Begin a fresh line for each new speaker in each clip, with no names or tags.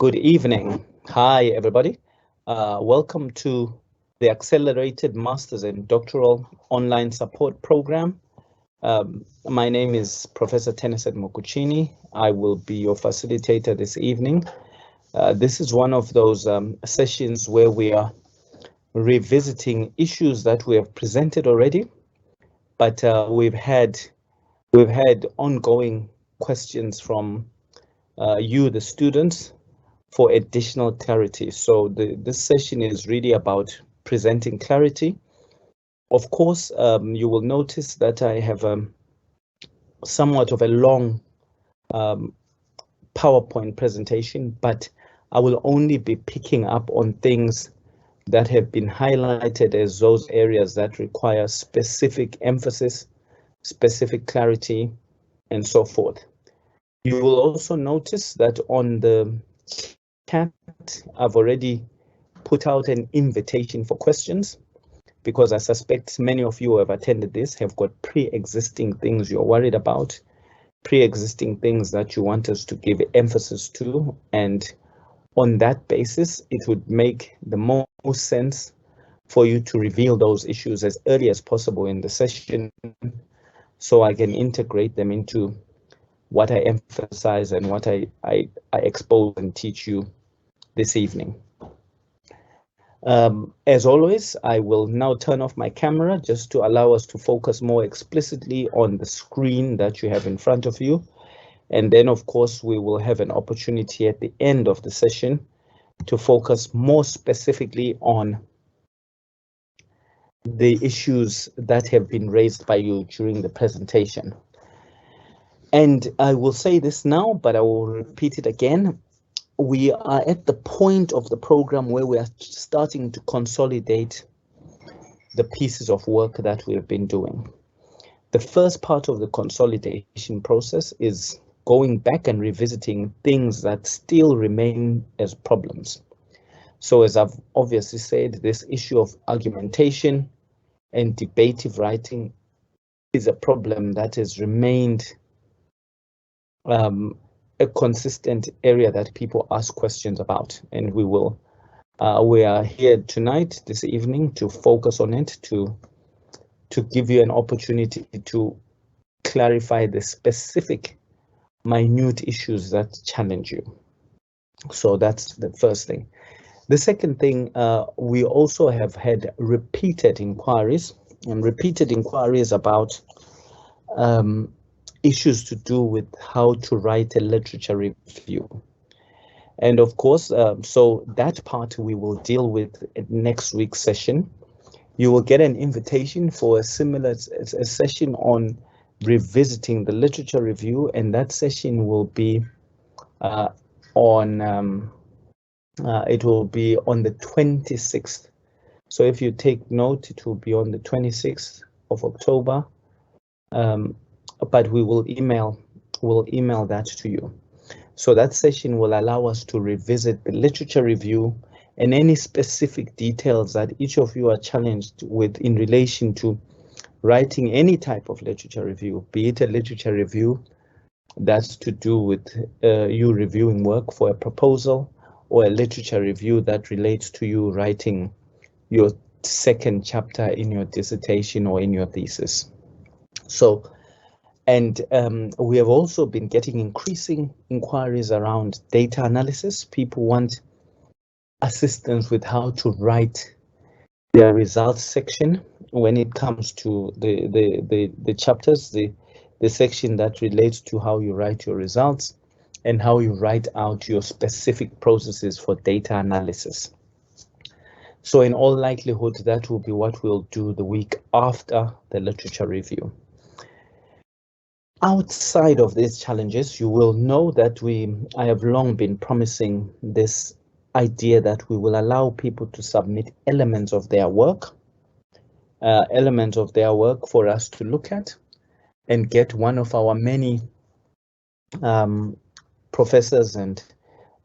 Good evening. Hi, everybody. Welcome to the Accelerated Masters and Doctoral Online Support Program. My name is Professor Teneset Mokuchini. I will be your facilitator this evening. This is one of those sessions where we are revisiting issues that we have presented already, but we've had ongoing questions from you, the students, for additional clarity. So this session is really about presenting clarity. Of course, you will notice that I have somewhat of a long PowerPoint presentation, but I will only be picking up on things that have been highlighted as those areas that require specific emphasis, specific clarity, and so forth. You will also notice that on the chat, I've already put out an invitation for questions, because I suspect many of you who have attended this have got pre-existing things you're worried about, pre-existing things that you want us to give emphasis to, and on that basis, it would make the most sense for you to reveal those issues as early as possible in the session, so I can integrate them into what I emphasize and what I expose and teach you this evening. As always, I will now turn off my camera just to allow us to focus more explicitly on the screen that you have in front of you. And then, of course, we will have an opportunity at the end of the session to focus more specifically on the issues that have been raised by you during the presentation. And I will say this now, but I will repeat it again. We are at the point of the program where we are starting to consolidate the pieces of work that we have been doing. The first part of the consolidation process is going back and revisiting things that still remain as problems. So as I've obviously said, this issue of argumentation and debative writing is a problem that has remained a consistent area that people ask questions about, and we are here tonight, this evening, to focus on it, to give you an opportunity to clarify the specific, minute issues that challenge you. So that's the first thing. The second thing, we also have had repeated inquiries about issues to do with how to write a literature review. And of course, so that part we will deal with at next week's session. You will get an invitation for a similar session on revisiting the literature review, and that session will be it will be on the 26th. So if you take note, it will be on the 26th of October. But we will email that to you. So that session will allow us to revisit the literature review and any specific details that each of you are challenged with in relation to writing any type of literature review, be it a literature review that's to do with you reviewing work for a proposal, or a literature review that relates to you writing your second chapter in your dissertation or in your thesis. So, and we have also been getting increasing inquiries around data analysis. People want assistance with how to write their results section when it comes to the chapters, the section that relates to how you write your results and how you write out your specific processes for data analysis. So in all likelihood, that will be what we'll do the week after the literature review. Outside of these challenges, you will know that I have long been promising this idea that we will allow people to submit elements of their work for us to look at and get one of our many professors and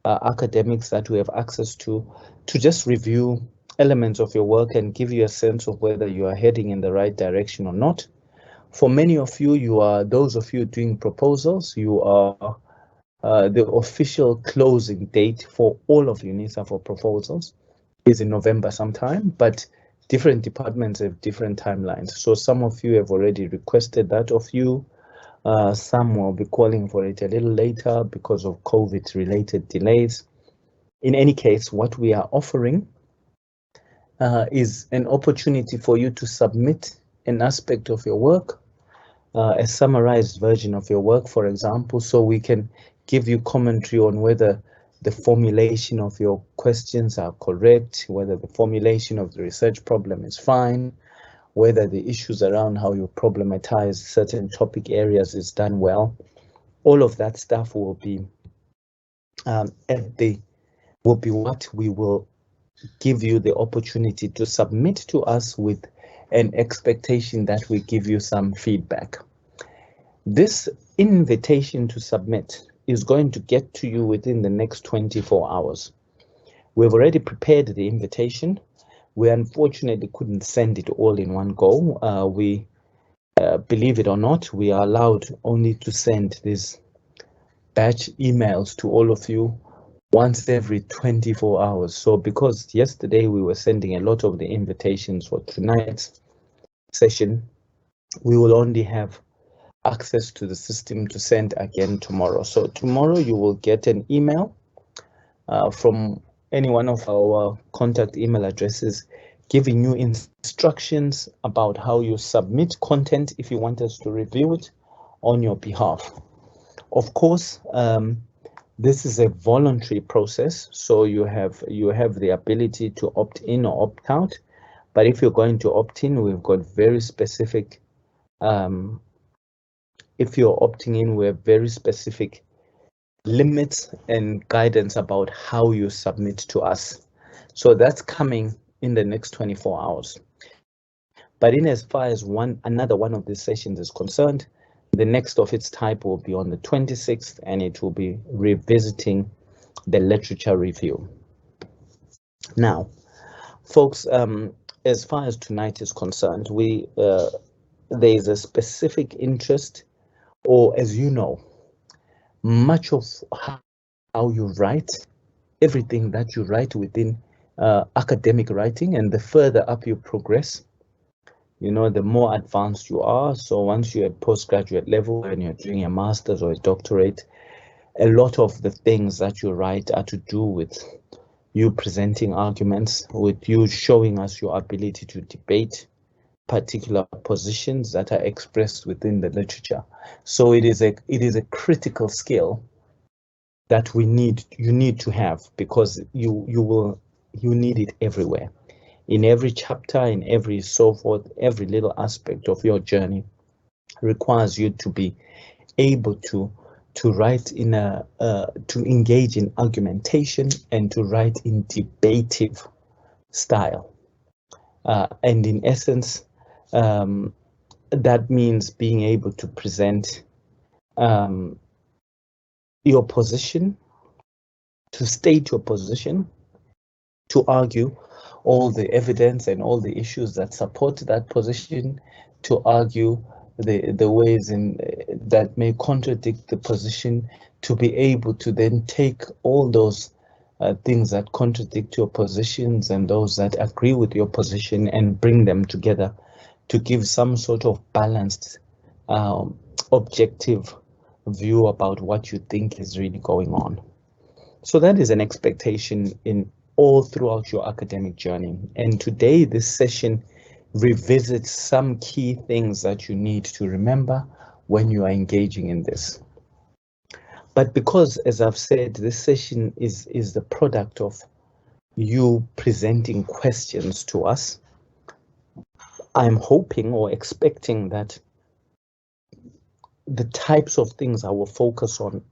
academics that we have access to just review elements of your work and give you a sense of whether you are heading in the right direction or not. For many of you, those of you doing proposals, you are The official closing date for all of UNISA for proposals is in November sometime, but different departments have different timelines. So some of you have already requested that of you. Some will be calling for it a little later because of COVID-related delays. In any case, what we are offering is an opportunity for you to submit an aspect of your work, a summarized version of your work, for example, so we can give you commentary on whether the formulation of your questions are correct, whether the formulation of the research problem is fine, whether the issues around how you problematize certain topic areas is done well. All of that stuff will be what we will give you the opportunity to submit to us with an expectation that we give you some feedback. This invitation to submit is going to get to you within the next 24 hours. We've already prepared the invitation. We unfortunately couldn't send it all in one go. Believe it or not, we are allowed only to send these batch emails to all of you once every 24 hours. So because yesterday we were sending a lot of the invitations for tonight's session, we will only have access to the system to send again tomorrow. So tomorrow you will get an email from any one of our contact email addresses giving you instructions about how you submit content if you want us to review it on your behalf. Of course, this is a voluntary process, so you have the ability to opt in or opt out. But if you're going to opt in, we've got very specific if you're opting in, we have very specific limits and guidance about how you submit to us. So that's coming in the next 24 hours. But in as far as another one of these sessions is concerned, the next of its type will be on the 26th, and it will be revisiting the literature review. Now, folks, as far as tonight is concerned, there is a specific interest, or as you know, much of how you write, everything that you write within academic writing, and the further up you progress, you know, the more advanced you are. So once you're at postgraduate level and you're doing a master's or a doctorate, a lot of the things that you write are to do with you presenting arguments, with you showing us your ability to debate particular positions that are expressed within the literature. So it is a critical skill that you need to have, because you need it everywhere, in every chapter, in every so forth. Every little aspect of your journey requires you to be able to write in to engage in argumentation and to write in debative style, and in essence, that means being able to present your position, to state your position, to argue all the evidence and all the issues that support that position, to argue the ways that may contradict the position, to be able to then take all those things that contradict your positions and those that agree with your position and bring them together to give some sort of balanced, objective view about what you think is really going on. So that is an expectation in all throughout your academic journey. And today, this session revisits some key things that you need to remember when you are engaging in this. But because, as I've said, this session is the product of you presenting questions to us, I'm hoping or expecting that the types of things I will focus on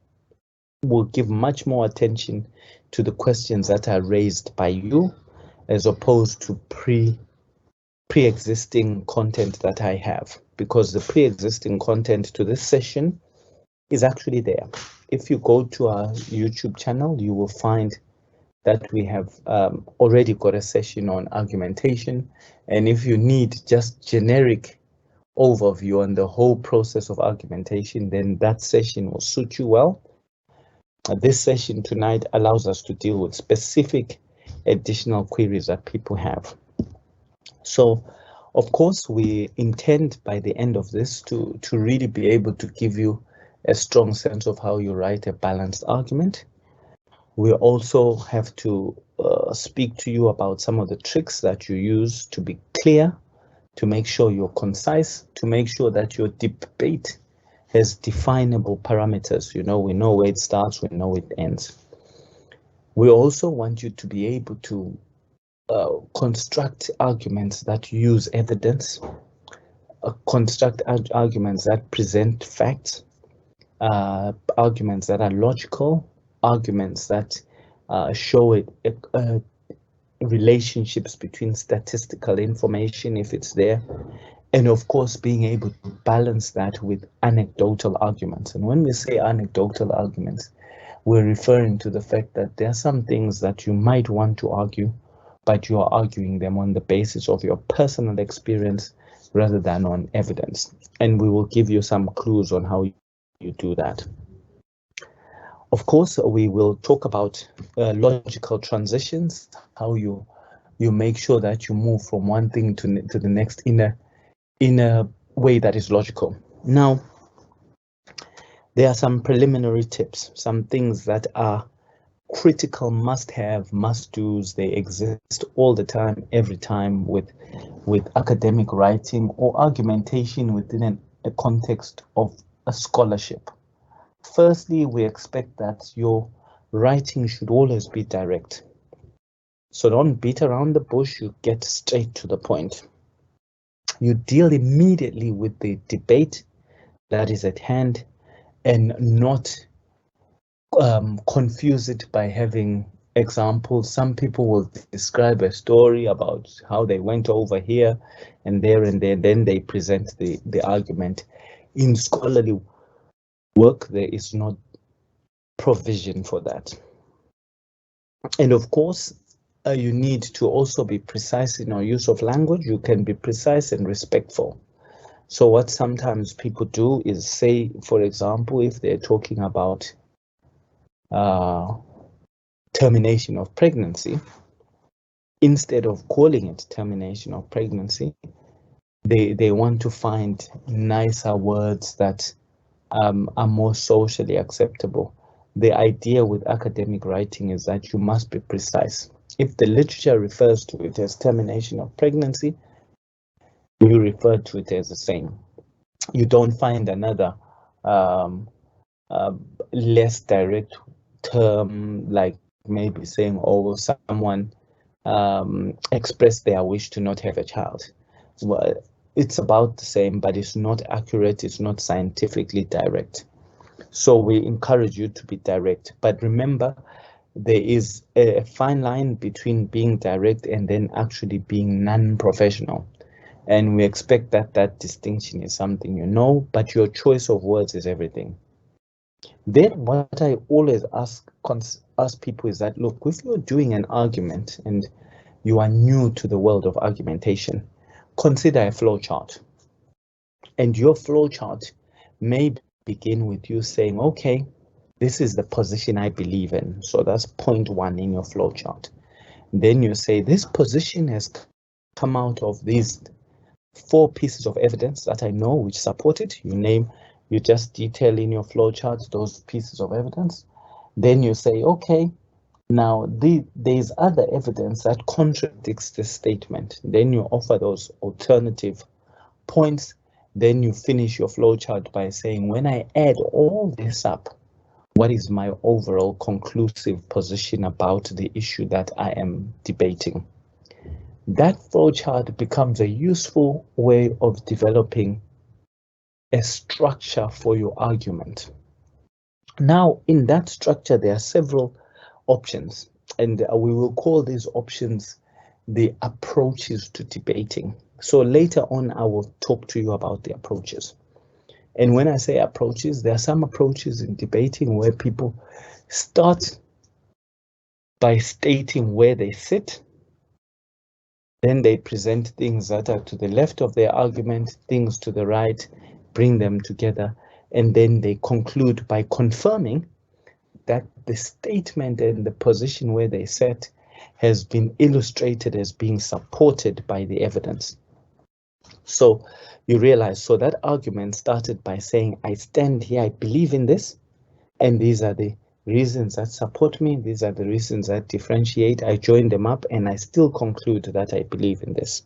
will give much more attention to the questions that are raised by you, as opposed to pre-existing content that I have, because the pre-existing content to this session is actually there. If you go to our YouTube channel, you will find that we have already got a session on argumentation. And if you need just generic overview on the whole process of argumentation, then that session will suit you well. This session tonight allows us to deal with specific additional queries that people have. So, of course, we intend by the end of this to really be able to give you a strong sense of how you write a balanced argument. We also have to speak to you about some of the tricks that you use to be clear, to make sure you're concise, to make sure that your debate has definable parameters. We know where it starts, we know it ends. We also want you to be able to construct arguments that use evidence, construct arguments that present facts, arguments that are logical, arguments that show relationships between statistical information if it's there, and of course being able to balance that with anecdotal arguments. And when we say anecdotal arguments, we're referring to the fact that there are some things that you might want to argue, but you are arguing them on the basis of your personal experience rather than on evidence. And we will give you some clues on how you do that. Of course, we will talk about logical transitions, how you make sure that you move from one thing to the next in a way that is logical. Now, there are some preliminary tips, some things that are critical must-have, must-dos. They exist all the time, every time with academic writing or argumentation within a context of a scholarship. Firstly, we expect that your writing should always be direct. So don't beat around the bush, you get straight to the point. You deal immediately with the debate that is at hand and not confuse it by having examples. Some people will describe a story about how they went over here and there and there, then they present the argument. In scholarly work, there is no provision for that. And of course, you need to also be precise in your use of language. You can be precise and respectful. So what sometimes people do is say, for example, if they're talking about termination of pregnancy, instead of calling it termination of pregnancy, they want to find nicer words that are more socially acceptable. The idea with academic writing is that you must be precise. If the literature refers to it as termination of pregnancy, you refer to it as the same. You don't find another less direct term, like maybe saying, oh, someone expressed their wish to not have a child. Well, it's about the same, but it's not accurate, it's not scientifically direct. So we encourage you to be direct, but remember, there is a fine line between being direct and then actually being non-professional. And we expect that distinction is something you know, but your choice of words is everything. Then what I always ask people is that, look, if you're doing an argument and you are new to the world of argumentation, consider a flowchart. And your flowchart may begin with you saying, okay, this is the position I believe in. So that's point 1 in your flowchart. Then you say, this position has come out of these 4 pieces of evidence that I know which support it. You just detail in your flowchart those pieces of evidence. Then you say, okay, now there's other evidence that contradicts this statement. Then you offer those alternative points. Then you finish your flowchart by saying, when I add all this up, what is my overall conclusive position about the issue that I am debating? That flowchart becomes a useful way of developing a structure for your argument. Now, in that structure, there are several options, and we will call these options the approaches to debating. So later on, I will talk to you about the approaches. And when I say approaches, there are some approaches in debating where people start by stating where they sit. Then they present things that are to the left of their argument, things to the right, bring them together, and then they conclude by confirming that the statement and the position where they set has been illustrated as being supported by the evidence. So you realize, so that argument started by saying, I stand here, I believe in this, and these are the reasons that support me, these are the reasons that differentiate, I join them up, and I still conclude that I believe in this.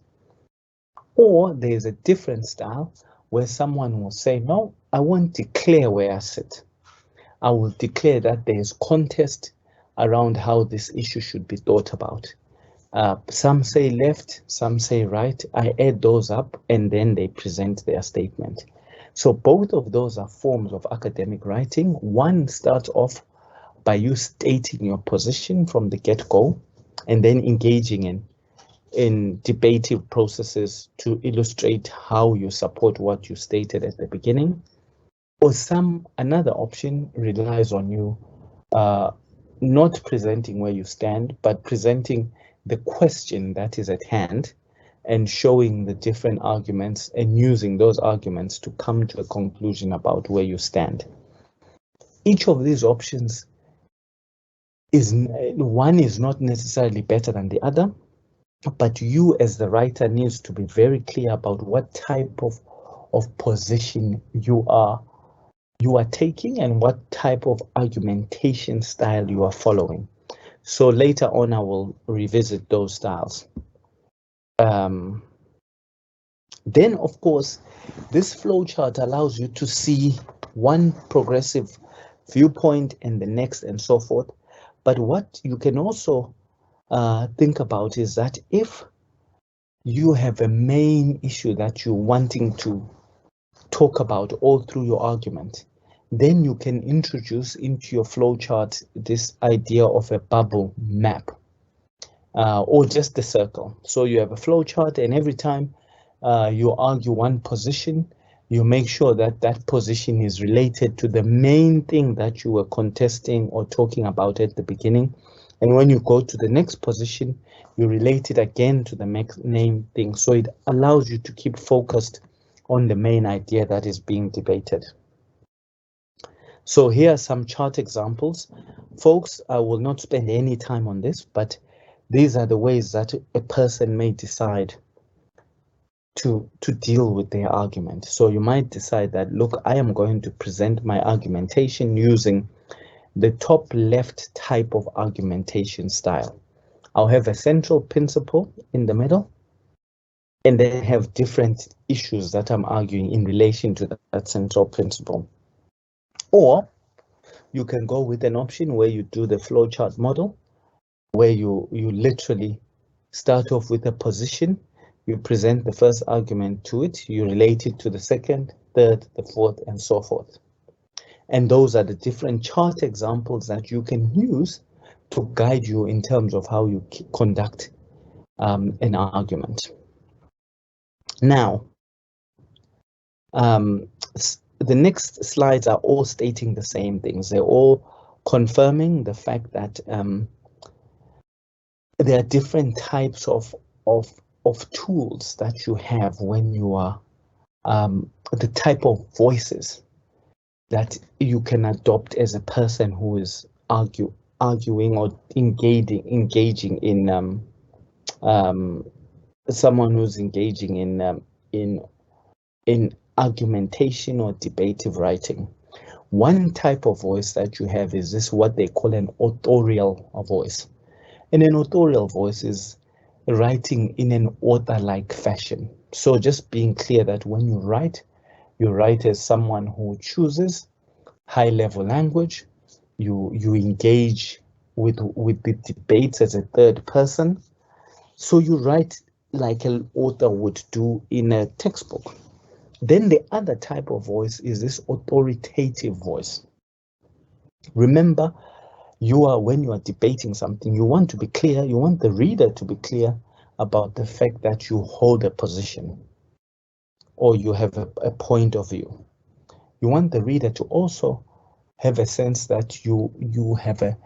Or there's a different style where someone will say, no, I won't declare where I sit. I will declare that there's contest around how this issue should be thought about. Some say left, some say right. I add those up and then they present their statement. So both of those are forms of academic writing. One starts off by you stating your position from the get-go and then engaging in debative processes to illustrate how you support what you stated at the beginning. Or another option relies on you not presenting where you stand, but presenting the question that is at hand and showing the different arguments and using those arguments to come to a conclusion about where you stand. Each of these options one is not necessarily better than the other, but you as the writer needs to be very clear about what type of position you are taking and what type of argumentation style you are following. So later on, I will revisit those styles. Then, of course, this flowchart allows you to see one progressive viewpoint and the next and so forth. But what you can also think about is that if you have a main issue that you're wanting to talk about all through your argument, then you can introduce into your flowchart this idea of a bubble map or just a circle. So you have a flowchart, and every time you argue one position, you make sure that that position is related to the main thing that you were contesting or talking about at the beginning. And when you go to the next position, you relate it again to the main thing. So it allows you to keep focused on the main idea that is being debated. So here are some chart examples. Folks, I will not spend any time on this, but these are the ways that a person may decide to deal with their argument. So you might decide that, look, I am going to present my argumentation using the top left type of argumentation style. I'll have a central principle in the middle, and then have different issues that I'm arguing in relation to that central principle. Or you can go with an option where you do the flowchart model, where you literally start off with a position, you present the first argument to it, you relate it to the second, third, the fourth, and so forth. And those are the different chart examples that you can use to guide you in terms of how you conduct an argument. Now, the next slides are all stating the same things. They're all confirming the fact that there are different types of tools that you have when you are the type of voices that you can adopt as a person who is arguing or engaging in someone who's engaging in argumentation or debative writing. One type of voice that you have is this, what they call an authorial voice. And an authorial voice is writing in an author-like fashion. So just being clear that when you write as someone who chooses high-level language, you engage with the debates as a third person. So you write like an author would do in a textbook. Then the other type of voice is this authoritative voice. Remember, when you are debating something, you want to be clear, you want the reader to be clear about the fact that you hold a position or you have a point of view. You want the reader to also have a sense that you have a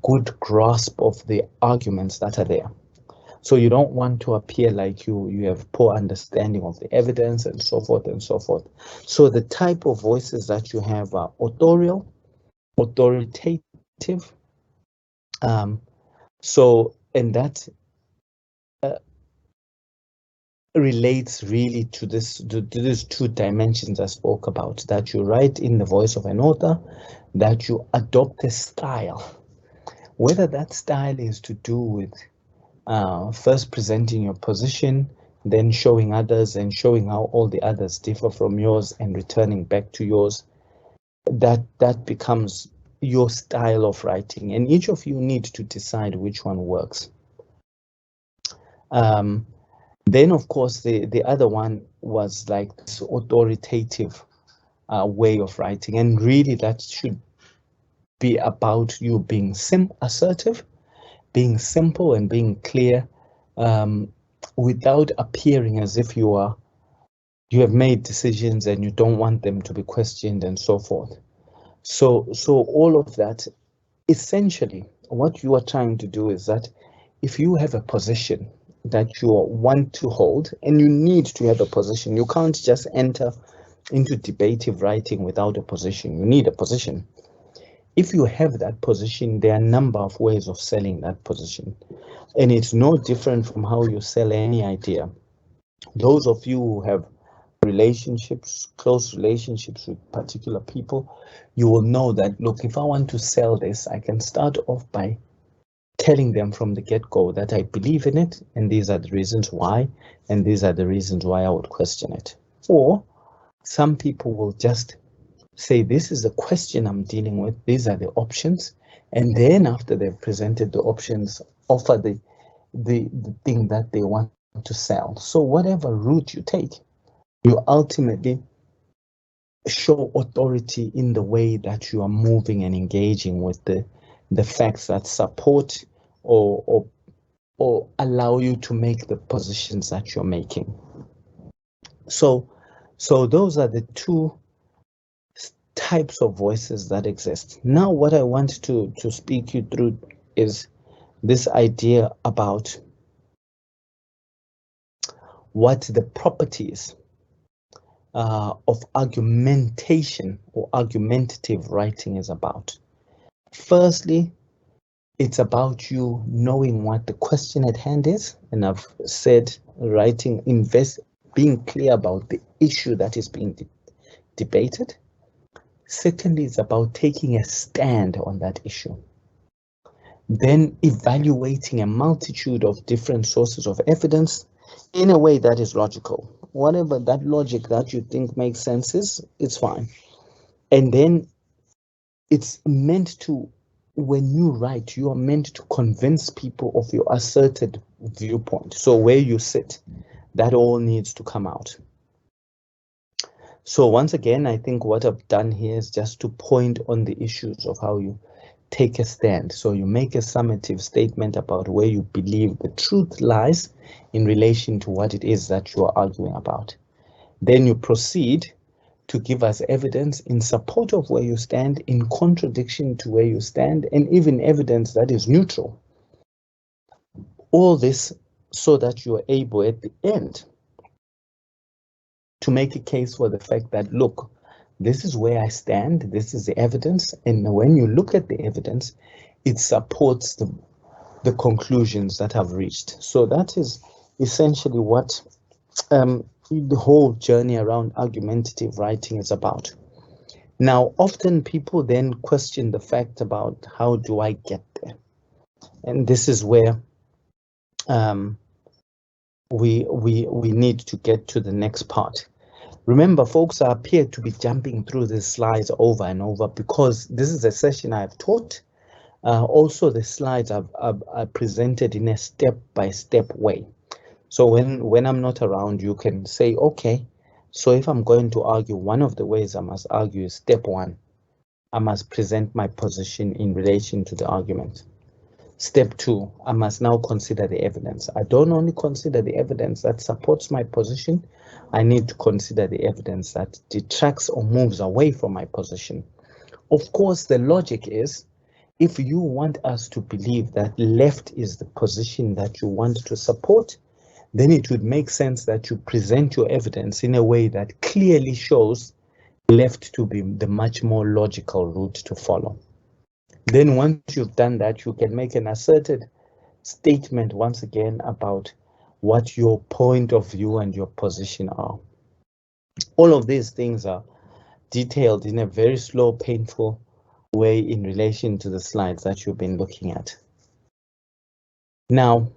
good grasp of the arguments that are there. So you don't want to appear like you have poor understanding of the evidence and so forth and so forth. So the type of voices that you have are authorial, authoritative. And that relates really to these two dimensions I spoke about, that you write in the voice of an author, that you adopt a style. Whether that style is to do with first presenting your position, then showing others and showing how all the others differ from yours and returning back to yours, that becomes your style of writing, and each of you need to decide which one works. Then, of course, the other one was like this authoritative way of writing, and really that should be about you being assertive, being simple and being clear, without appearing as if you have made decisions and you don't want them to be questioned and so forth. So all of that, essentially, what you are trying to do is that if you have a position that you want to hold, and you need to have a position, you can't just enter into debative writing without a position. You need a position. If you have that position, there are a number of ways of selling that position, and it's no different from how you sell any idea. Those of you who have relationships, close relationships with particular people, you will know that, look, if I want to sell this, I can start off by telling them from the get-go that I believe in it, and these are the reasons why, and these are the reasons why I would question it. Or some people will just say, this is the question I'm dealing with, these are the options, and then after they've presented the options, offer the thing that they want to sell. So whatever route you take, you ultimately show authority in the way that you are moving and engaging with the facts that support or allow you to make the positions that you're making. So those are the two types of voices that exist. Now, what I want to speak you through is this idea about what the properties of argumentation or argumentative writing is about. Firstly, it's about you knowing what the question at hand is, and I've said writing, being clear about the issue that is being debated. Secondly, it's about taking a stand on that issue. Then evaluating a multitude of different sources of evidence in a way that is logical. Whatever that logic that you think makes sense is, it's fine. And then it's meant to, when you write, you are meant to convince people of your asserted viewpoint. So where you sit, that all needs to come out. So once again, I think what I've done here is just to point on the issues of how you take a stand. So you make a summative statement about where you believe the truth lies in relation to what it is that you are arguing about. Then you proceed to give us evidence in support of where you stand, in contradiction to where you stand, and even evidence that is neutral. All this so that you are able at the end to make a case for the fact that, look, this is where I stand, this is the evidence, and when you look at the evidence, it supports the conclusions that I've reached. So that is essentially what the whole journey around argumentative writing is about. Now, often people then question the fact about how do I get there? And this is where we need to get to the next part. Remember, folks, I appear to be jumping through these slides over and over because this is a session I've taught. Also, the slides are presented in a step-by-step way. So when I'm not around, you can say, okay, so if I'm going to argue, one of the ways I must argue is step one. I must present my position in relation to the argument. Step two, I must now consider the evidence. I don't only consider the evidence that supports my position, I need to consider the evidence that detracts or moves away from my position. Of course, the logic is, if you want us to believe that left is the position that you want to support, then it would make sense that you present your evidence in a way that clearly shows left to be the much more logical route to follow. Then once you've done that, you can make an asserted statement once again about what your point of view and your position are. All of these things are detailed in a very slow, painful way in relation to the slides that you've been looking at. Now,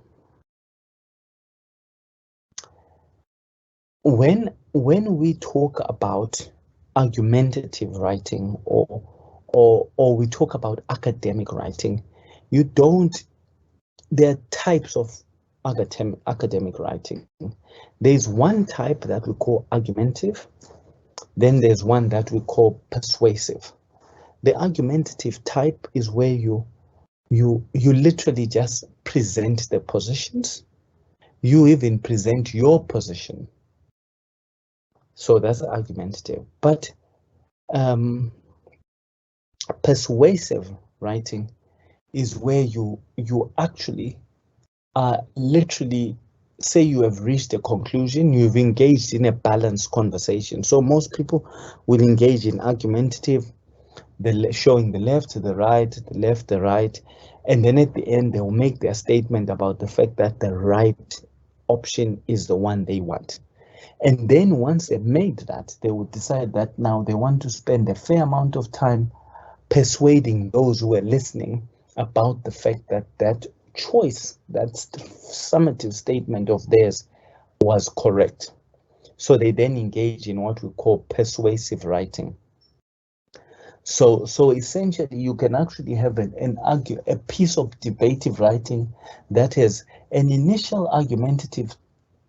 when we talk about argumentative writing or we talk about academic writing, there are types of academic writing. There's one type that we call argumentative, then there's one that we call persuasive. The argumentative type is where you literally just present the positions. You even present your position. So that's argumentative. But persuasive writing is where you actually literally say you have reached a conclusion, you've engaged in a balanced conversation. So most people will engage in argumentative, showing the left, the right, the left, the right, and then at the end they'll make their statement about the fact that the right option is the one they want. And then once they've made that, they will decide that now they want to spend a fair amount of time persuading those who are listening about the fact that that choice, that summative statement of theirs was correct. So they then engage in what we call persuasive writing. So essentially, you can actually have a piece of debative writing that has an initial argumentative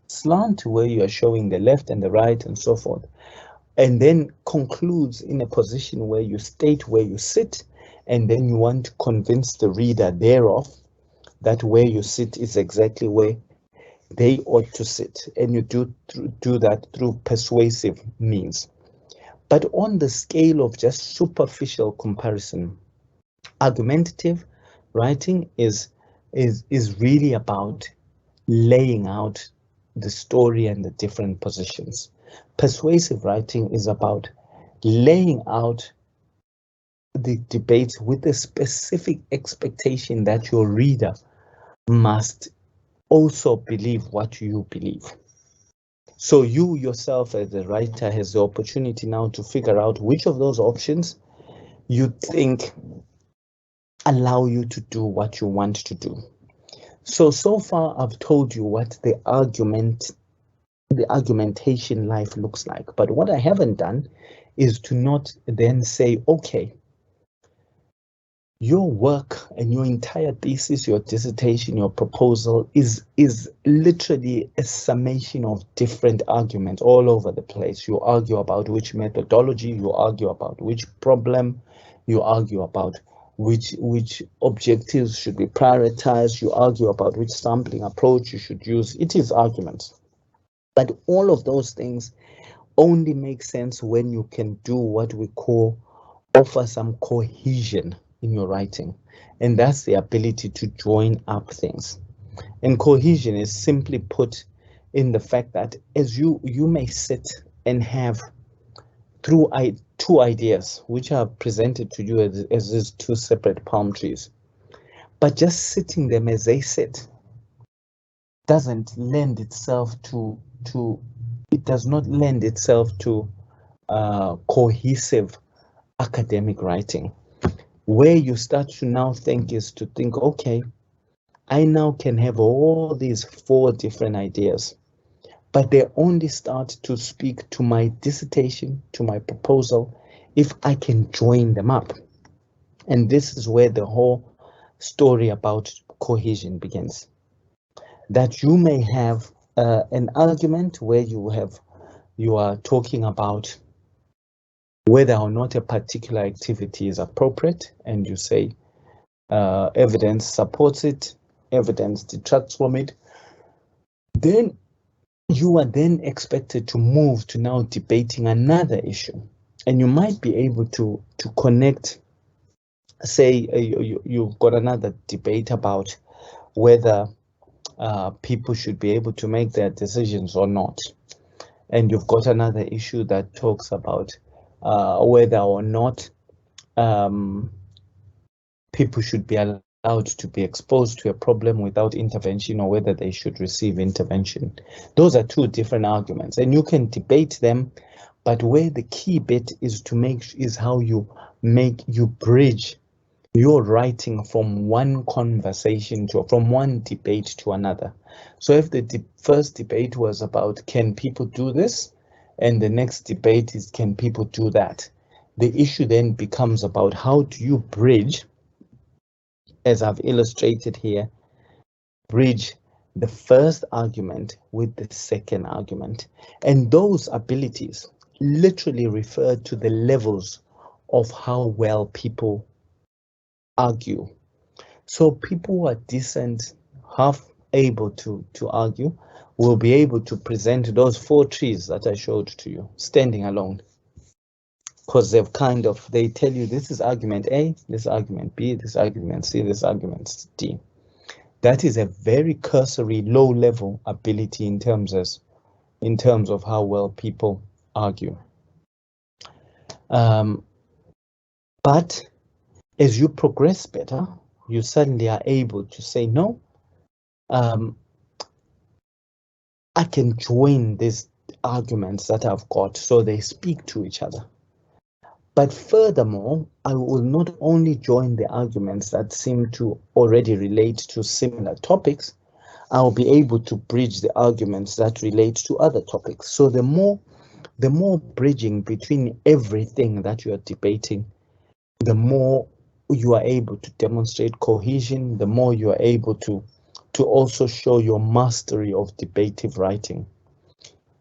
slant where you are showing the left and the right and so forth, and then concludes in a position where you state where you sit, and then you want to convince the reader thereof that where you sit is exactly where they ought to sit, and you do that through persuasive means. But on the scale of just superficial comparison, argumentative writing is really about laying out the story and the different positions. Persuasive writing is about laying out the debates with a specific expectation that your reader must also believe what you believe. So you yourself as a writer has the opportunity now to figure out which of those options you think allow you to do what you want to do. So far I've told you what the argumentation life looks like. But what I haven't done is to not then say, okay, your work and your entire thesis, your dissertation, your proposal is literally a summation of different arguments all over the place. You argue about which methodology, you argue about which problem, you argue about which objectives should be prioritized, you argue about which sampling approach you should use. It is arguments. But all of those things only make sense when you can do what we call offer some cohesion in your writing, and that's the ability to join up things. And cohesion is simply put in the fact that as you may sit and have two ideas which are presented to you as these two separate palm trees, but just sitting them as they sit doesn't lend itself to cohesive academic writing. Where you start to now think is to think, okay, I now can have all these 4 different ideas, but they only start to speak to my dissertation, to my proposal, if I can join them up. And this is where the whole story about cohesion begins. That you may have an argument where you are talking about whether or not a particular activity is appropriate, and you say evidence supports it, evidence detracts from it, then you are then expected to move to now debating another issue. And you might be able to connect, say you've got another debate about whether people should be able to make their decisions or not. And you've got another issue that talks about whether or not people should be allowed to be exposed to a problem without intervention, or whether they should receive intervention. Those are two different arguments, and you can debate them, but where the key bit is how you bridge your writing from one conversation from one debate to another. So if the first debate was about can people do this, and the next debate is can people do that, the issue then becomes about how do you bridge, as I've illustrated here, bridge the first argument with the second argument. And those abilities literally refer to the levels of how well people argue. So people who are decent, half able to argue, will be able to present those 4 trees that I showed to you, standing alone. Because they tell you this is argument A, this argument B, this argument C, this argument D. That is a very cursory, low-level ability in terms of how well people argue. But as you progress better, you suddenly are able to say, no, I can join these arguments that I've got so they speak to each other. But furthermore, I will not only join the arguments that seem to already relate to similar topics, I will be able to bridge the arguments that relate to other topics. So the more bridging between everything that you are debating, the more you are able to demonstrate cohesion, the more you are able to also show your mastery of debative writing.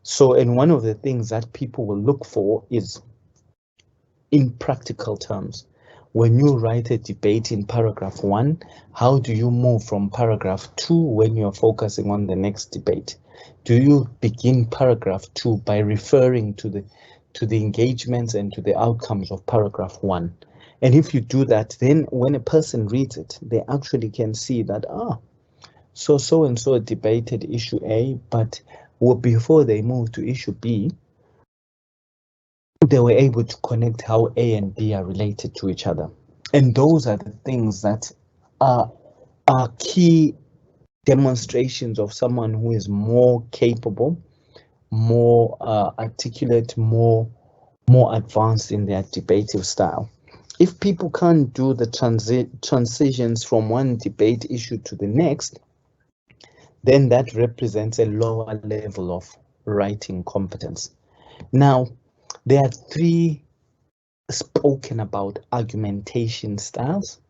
So, and one of the things that people will look for is, in practical terms, when you write a debate in paragraph 1, how do you move from paragraph 2 when you're focusing on the next debate? Do you begin paragraph 2 by referring to the engagements and to the outcomes of paragraph 1? And if you do that, then when a person reads it, they actually can see that, so and so debated issue A, but before they move to issue B, they were able to connect how A and B are related to each other. And those are the things that are key demonstrations of someone who is more capable, more articulate, more advanced in their debative style. If people can't do the transitions from one debate issue to the next, then that represents a lower level of writing competence. Now, there are 3 spoken about argumentation styles,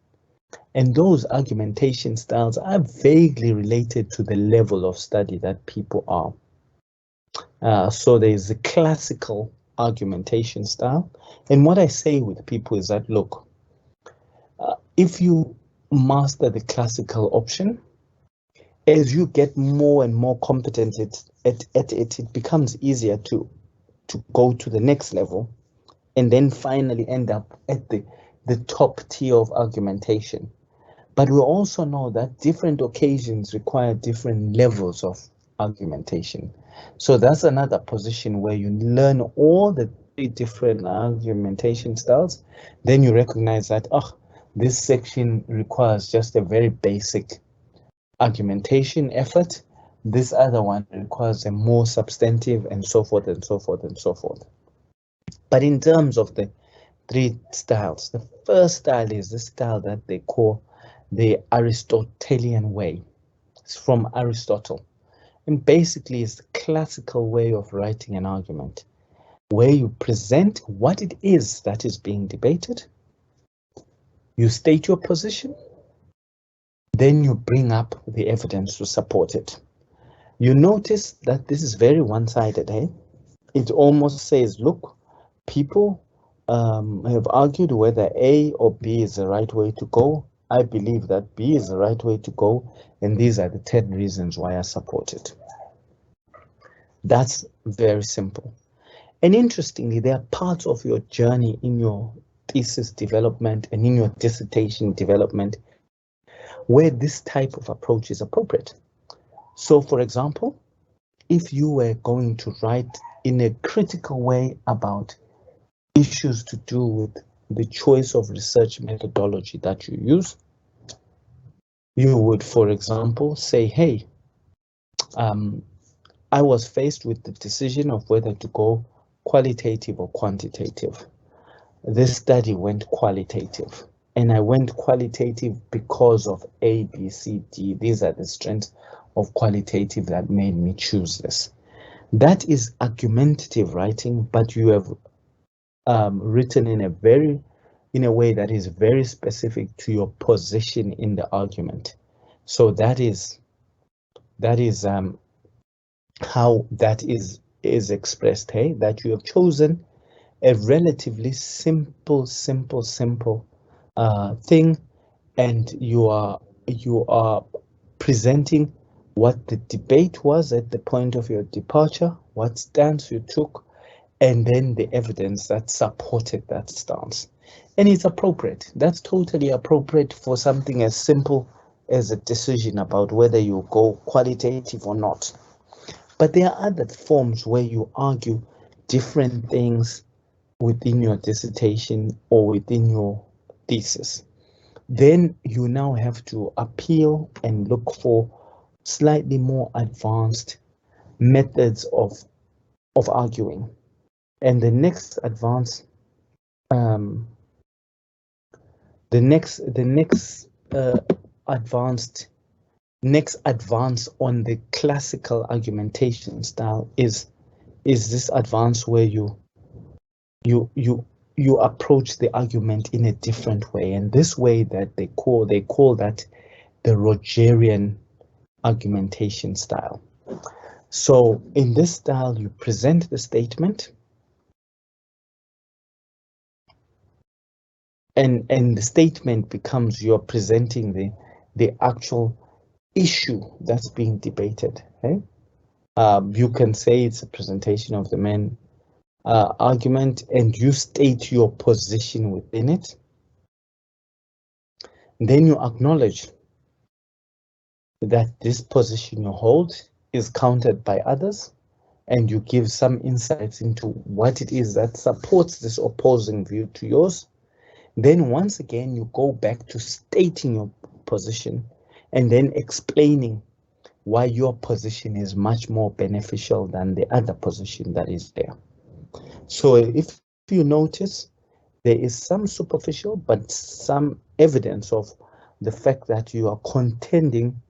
and those argumentation styles are vaguely related to the level of study that people are. So there's a classical argumentation style, and what I say with people is that, look, if you master the classical option, as you get more and more competent at it, it becomes easier to go to the next level and then finally end up at the top tier of argumentation. But we also know that different occasions require different levels of argumentation. So that's another position where you learn all the 3 different argumentation styles. Then you recognize that, this section requires just a very basic argumentation effort. This other one requires a more substantive, and so forth and so forth and so forth. But in terms of the 3 styles, the first style is the style that they call the Aristotelian way. It's from Aristotle, and basically it's the classical way of writing an argument, where you present what it is that is being debated, you state your position, then you bring up the evidence to support it. You notice that this is very one-sided, eh? It almost says, look, people have argued whether A or B is the right way to go. I believe that B is the right way to go, and these are the 10 reasons why I support it. That's very simple. And interestingly, there are parts of your journey in your thesis development and in your dissertation development where this type of approach is appropriate. So, for example, if you were going to write in a critical way about issues to do with the choice of research methodology that you use. You would, for example, say, hey, I was faced with the decision of whether to go qualitative or quantitative. This study went qualitative, and I went qualitative because of A, B, C, D. These are the strengths of qualitative that made me choose this. That is argumentative writing, but you have written in a way that is very specific to your position in the argument. So that is how that is expressed, hey, that you have chosen a relatively simple thing, and you are presenting what the debate was at the point of your departure, what stance you took, and then the evidence that supported that stance. And it's appropriate. That's totally appropriate for something as simple as a decision about whether you go qualitative or not. But there are other forms where you argue different things within your dissertation or within your thesis. Then you now have to appeal and look for slightly more advanced methods of arguing. And the next advance, next advance on the classical argumentation style is this advance where you approach the argument in a different way, and this way that they call that the Rogerian argumentation style. So in this style, you present the statement, and the statement becomes you're presenting the actual issue that's being debated. Okay? You can say it's a presentation of the main argument, and you state your position within it. Then you acknowledge that this position you hold is countered by others, and you give some insights into what it is that supports this opposing view to yours. Then once again, you go back to stating your position and then explaining why your position is much more beneficial than the other position that is there. So if you notice, there is some superficial, but some evidence of the fact that you are contending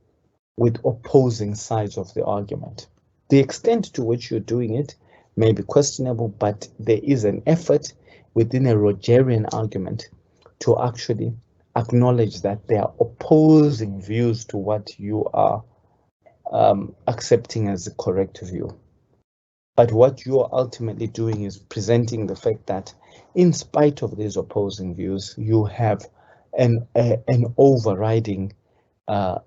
with opposing sides of the argument. The extent to which you're doing it may be questionable, but there is an effort within a Rogerian argument to actually acknowledge that there are opposing views to what you are accepting as the correct view. But what you are ultimately doing is presenting the fact that in spite of these opposing views, you have an overriding a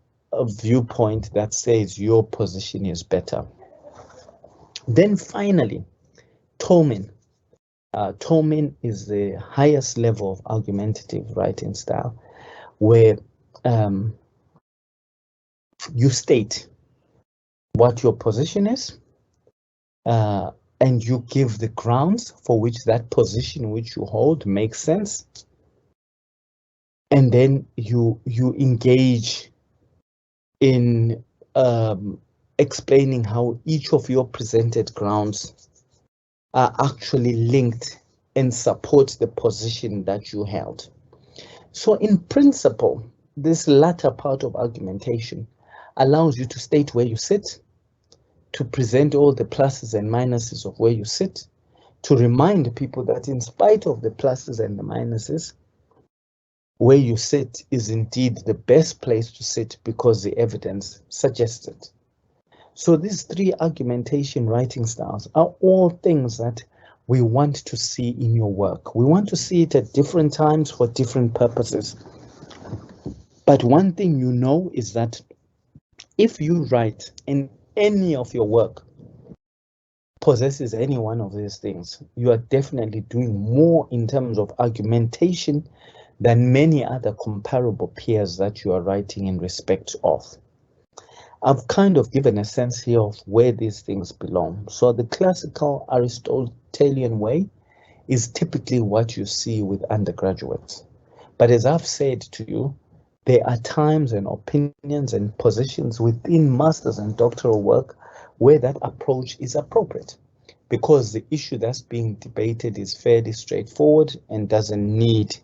viewpoint that says your position is better. Then finally, Tomin. Tomin is the highest level of argumentative writing style, where you state what your position is, and you give the grounds for which that position which you hold makes sense. And then you engage in explaining how each of your presented grounds are actually linked and support the position that you held. So in principle, this latter part of argumentation allows you to state where you sit, to present all the pluses and minuses of where you sit, to remind people that in spite of the pluses and the minuses, where you sit is indeed the best place to sit because the evidence suggests it. So these three argumentation writing styles are all things that we want to see in your work. We want to see it at different times for different purposes. But one thing you know is that if you write in any of your work possesses any one of these things, you are definitely doing more in terms of argumentation than many other comparable peers that you are writing in respect of. I've kind of given a sense here of where these things belong. So the classical Aristotelian way is typically what you see with undergraduates. But as I've said to you, there are times and opinions and positions within master's and doctoral work where that approach is appropriate, because the issue that's being debated is fairly straightforward and doesn't need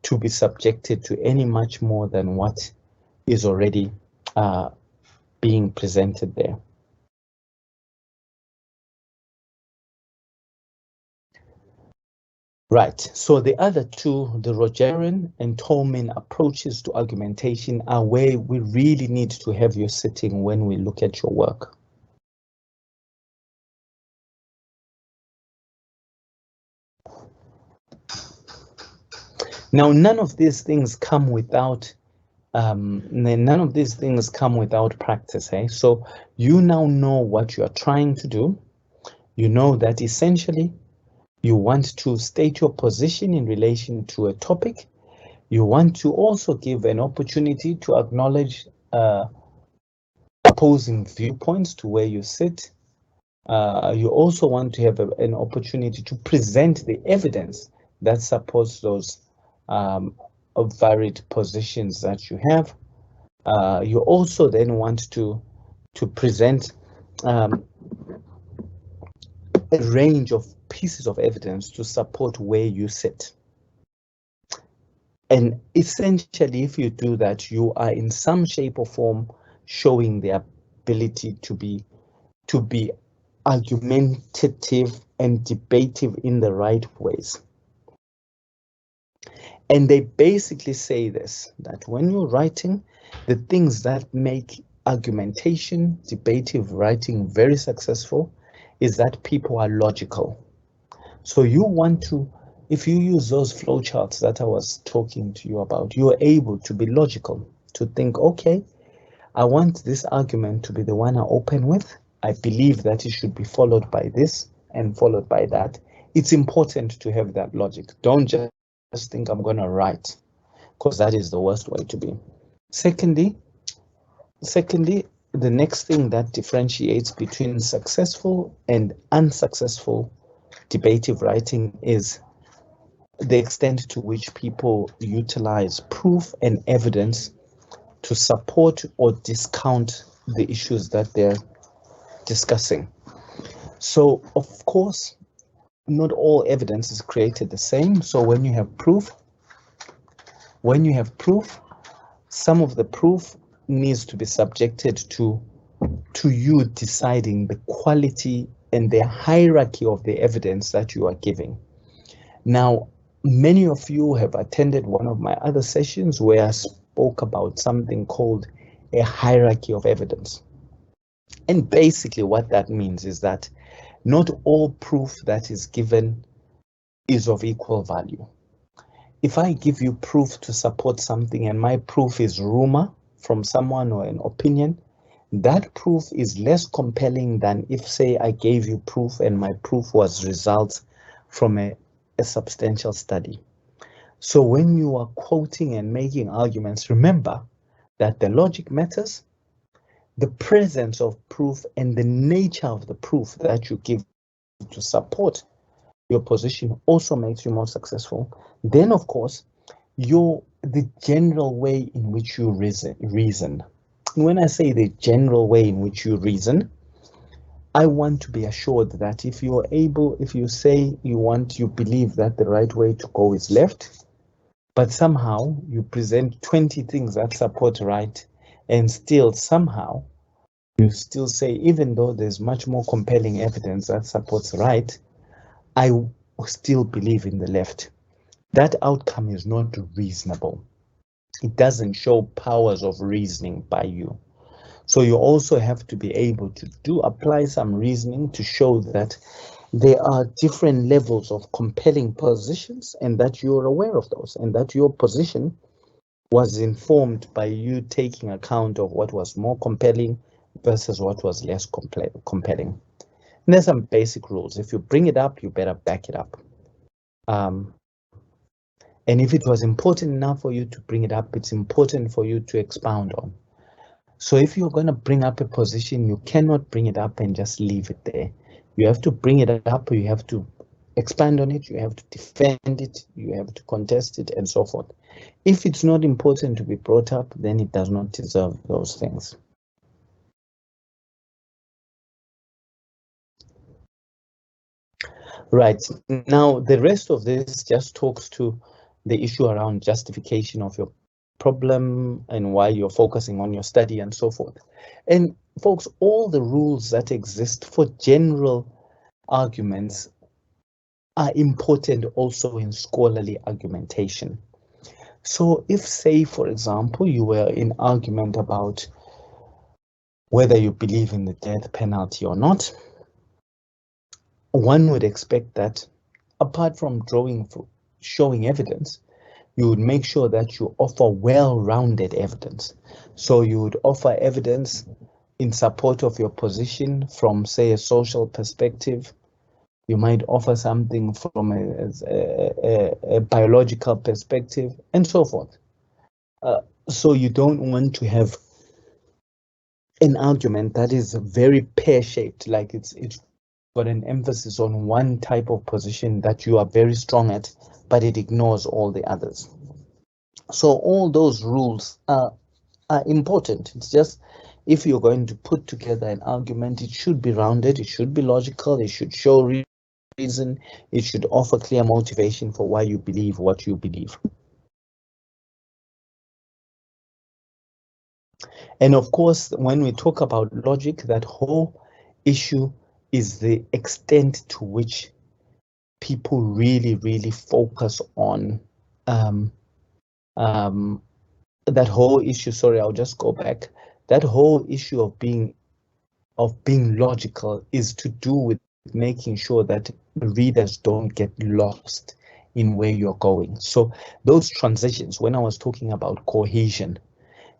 to be subjected to any much more than what is already being presented there. Right, so the other two, the Rogerian and Tomin approaches to argumentation, are where we really need to have you sitting when we look at your work. Now, none of these things come without practice. So you now know what you are trying to do. You know that essentially you want to state your position in relation to a topic. You want to also give an opportunity to acknowledge opposing viewpoints to where you sit. You also want to have an opportunity to present the evidence that supports those varied positions that you have. You also then want to present a range of pieces of evidence to support where you sit. And essentially, if you do that, you are in some shape or form showing the ability to be argumentative and debative in the right ways. And they basically say this, that when you're writing, the things that make argumentation, debative writing very successful is that people are logical. So you want to, if you use those flowcharts that I was talking to you about, you are able to be logical, to think, okay, I want this argument to be the one I open with. I believe that it should be followed by this and followed by that. It's important to have that logic. Don't just think I'm going to write, because that is the worst way to be. Secondly, the next thing that differentiates between successful and unsuccessful debative writing is the extent to which people utilize proof and evidence to support or discount the issues that they're discussing. So, of course, not all evidence is created the same. So when you have proof, some of the proof needs to be subjected to you deciding the quality and the hierarchy of the evidence that you are giving. Now, many of you have attended one of my other sessions where I spoke about something called a hierarchy of evidence. And basically what that means is that not all proof that is given is of equal value. If I give you proof to support something and my proof is rumor from someone or an opinion, that proof is less compelling than if, say, I gave you proof and my proof was results from a substantial study. So when you are quoting and making arguments, remember that the logic matters, the presence of proof and the nature of the proof that you give to support your position also makes you more successful. Then, of course, the general way in which you reason. When I say the general way in which you reason, I want to be assured that if you say you believe that the right way to go is left, but somehow you present 20 things that support right, and still somehow you still say, even though there's much more compelling evidence that supports right, I still believe in the left. That outcome is not reasonable. It doesn't show powers of reasoning by you. So you also have to be able to apply some reasoning to show that there are different levels of compelling positions and that you're aware of those and that your position was informed by you taking account of what was more compelling versus what was less compelling. And there's some basic rules. If you bring it up, you better back it up. And if it was important enough for you to bring it up, it's important for you to expound on. So if you're going to bring up a position, you cannot bring it up and just leave it there. You have to bring it up, you have to expand on it, you have to defend it, you have to contest it, and so forth. If it's not important to be brought up, then it does not deserve those things. Right, now the rest of this just talks to the issue around justification of your problem and why you're focusing on your study and so forth. And folks, all the rules that exist for general arguments are important also in scholarly argumentation. So if, say, for example, you were in argument about whether you believe in the death penalty or not, one would expect that apart from showing evidence, you would make sure that you offer well-rounded evidence. So you would offer evidence in support of your position from, say, a social perspective. You might offer something from a biological perspective, and so forth. So you don't want to have an argument that is very pear-shaped, like it's got an emphasis on one type of position that you are very strong at, but it ignores all the others. So all those rules are important. It's just, if you're going to put together an argument, it should be rounded, it should be logical, it should show reason, it should offer clear motivation for why you believe what you believe. And of course, when we talk about logic, that whole issue is the extent to which people really focus on that whole issue. Sorry, I'll just go back. That whole issue of being logical is to do with making sure that readers don't get lost in where you're going. So those transitions, when I was talking about cohesion,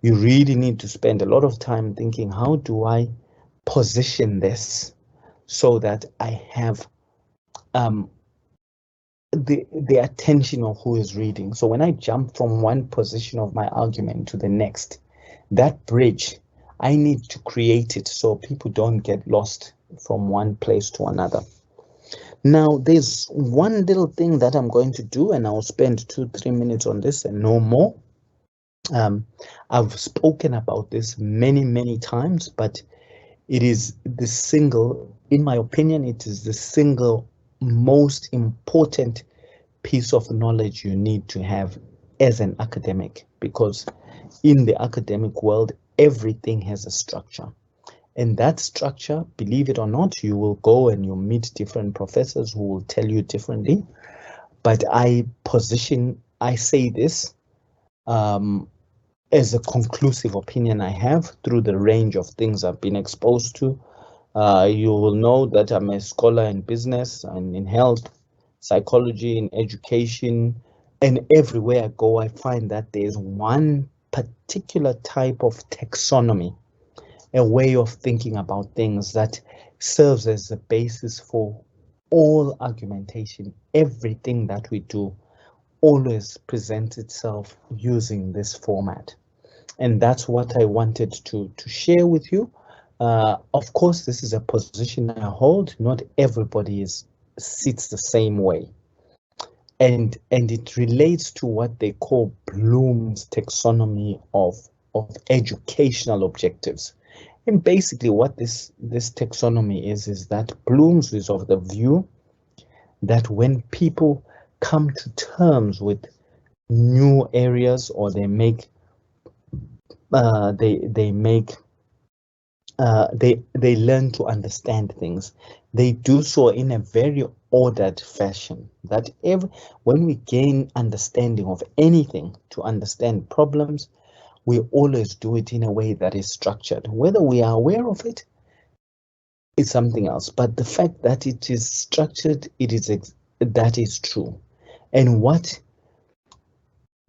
you really need to spend a lot of time thinking, how do I position this so that I have the attention of who is reading? So when I jump from one position of my argument to the next, that bridge, I need to create it so people don't get lost from one place to another. Now, there's one little thing that I'm going to do, and I'll spend 2-3 minutes on this and no more. I've spoken about this many times, but it is the single, in my opinion, it is the single most important piece of knowledge you need to have as an academic, because in the academic world, everything has a structure. And that structure, believe it or not, you will go and you'll meet different professors who will tell you differently. But I say this as a conclusive opinion I have through the range of things I've been exposed to. You will know that I'm a scholar in business and in health, psychology, in education, and everywhere I go, I find that there's one particular type of taxonomy, a way of thinking about things that serves as the basis for all argumentation. Everything that we do always presents itself using this format. And that's what I wanted to share with you. Of course, this is a position I hold. Not everybody sits the same way. And it relates to what they call Bloom's taxonomy of educational objectives. And basically what this taxonomy is that Bloom's is of the view that when people come to terms with new areas, or they learn to understand things, they do so in a very ordered fashion. That when we gain understanding of anything, to understand problems, we always do it in a way that is structured. Whether we are aware of it is something else, but the fact that it is structured, that is true. And what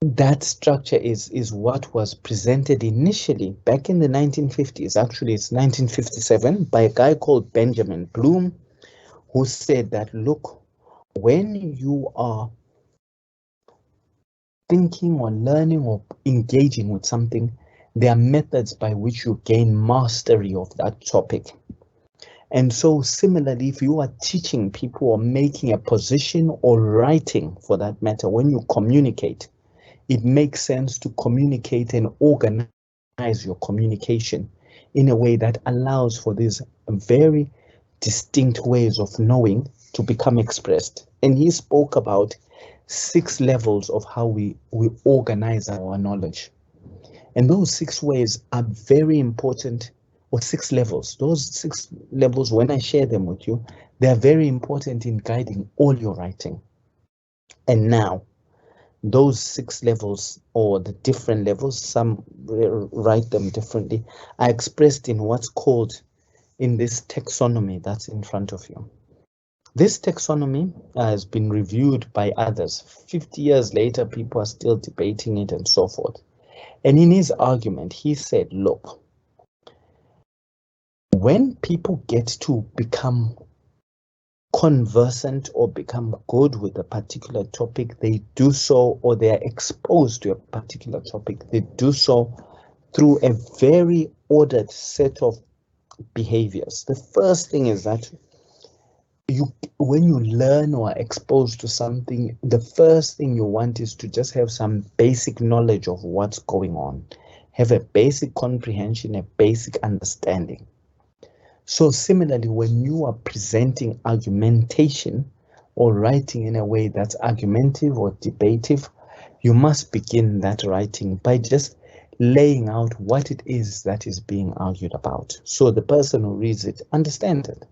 that structure is what was presented initially back in the 1950s. Actually, it's 1957 by a guy called Benjamin Bloom, who said that, look, when you are thinking or learning or engaging with something, there are methods by which you gain mastery of that topic. And so similarly, if you are teaching people or making a position or writing for that matter, when you communicate, it makes sense to communicate and organize your communication in a way that allows for these very distinct ways of knowing to become expressed. And he spoke about 6 levels of how we organize our knowledge. And those 6 ways are very important, or 6 levels. Those 6 levels, when I share them with you, they are very important in guiding all your writing. And now, those 6 levels, or the different levels, some write them differently, are expressed in what's called in this taxonomy that's in front of you. This taxonomy has been reviewed by others. 50 years later, people are still debating it and so forth. And in his argument, he said, look, when people get to become conversant or become good with a particular topic, they do so, or they are exposed to a particular topic, they do so through a very ordered set of behaviors. The first thing is that when you learn or are exposed to something, the first thing you want is to just have some basic knowledge of what's going on, have a basic comprehension, a basic understanding. So similarly, when you are presenting argumentation or writing in a way that's argumentative or debative, you must begin that writing by just laying out what it is that is being argued about, so the person who reads it understands it.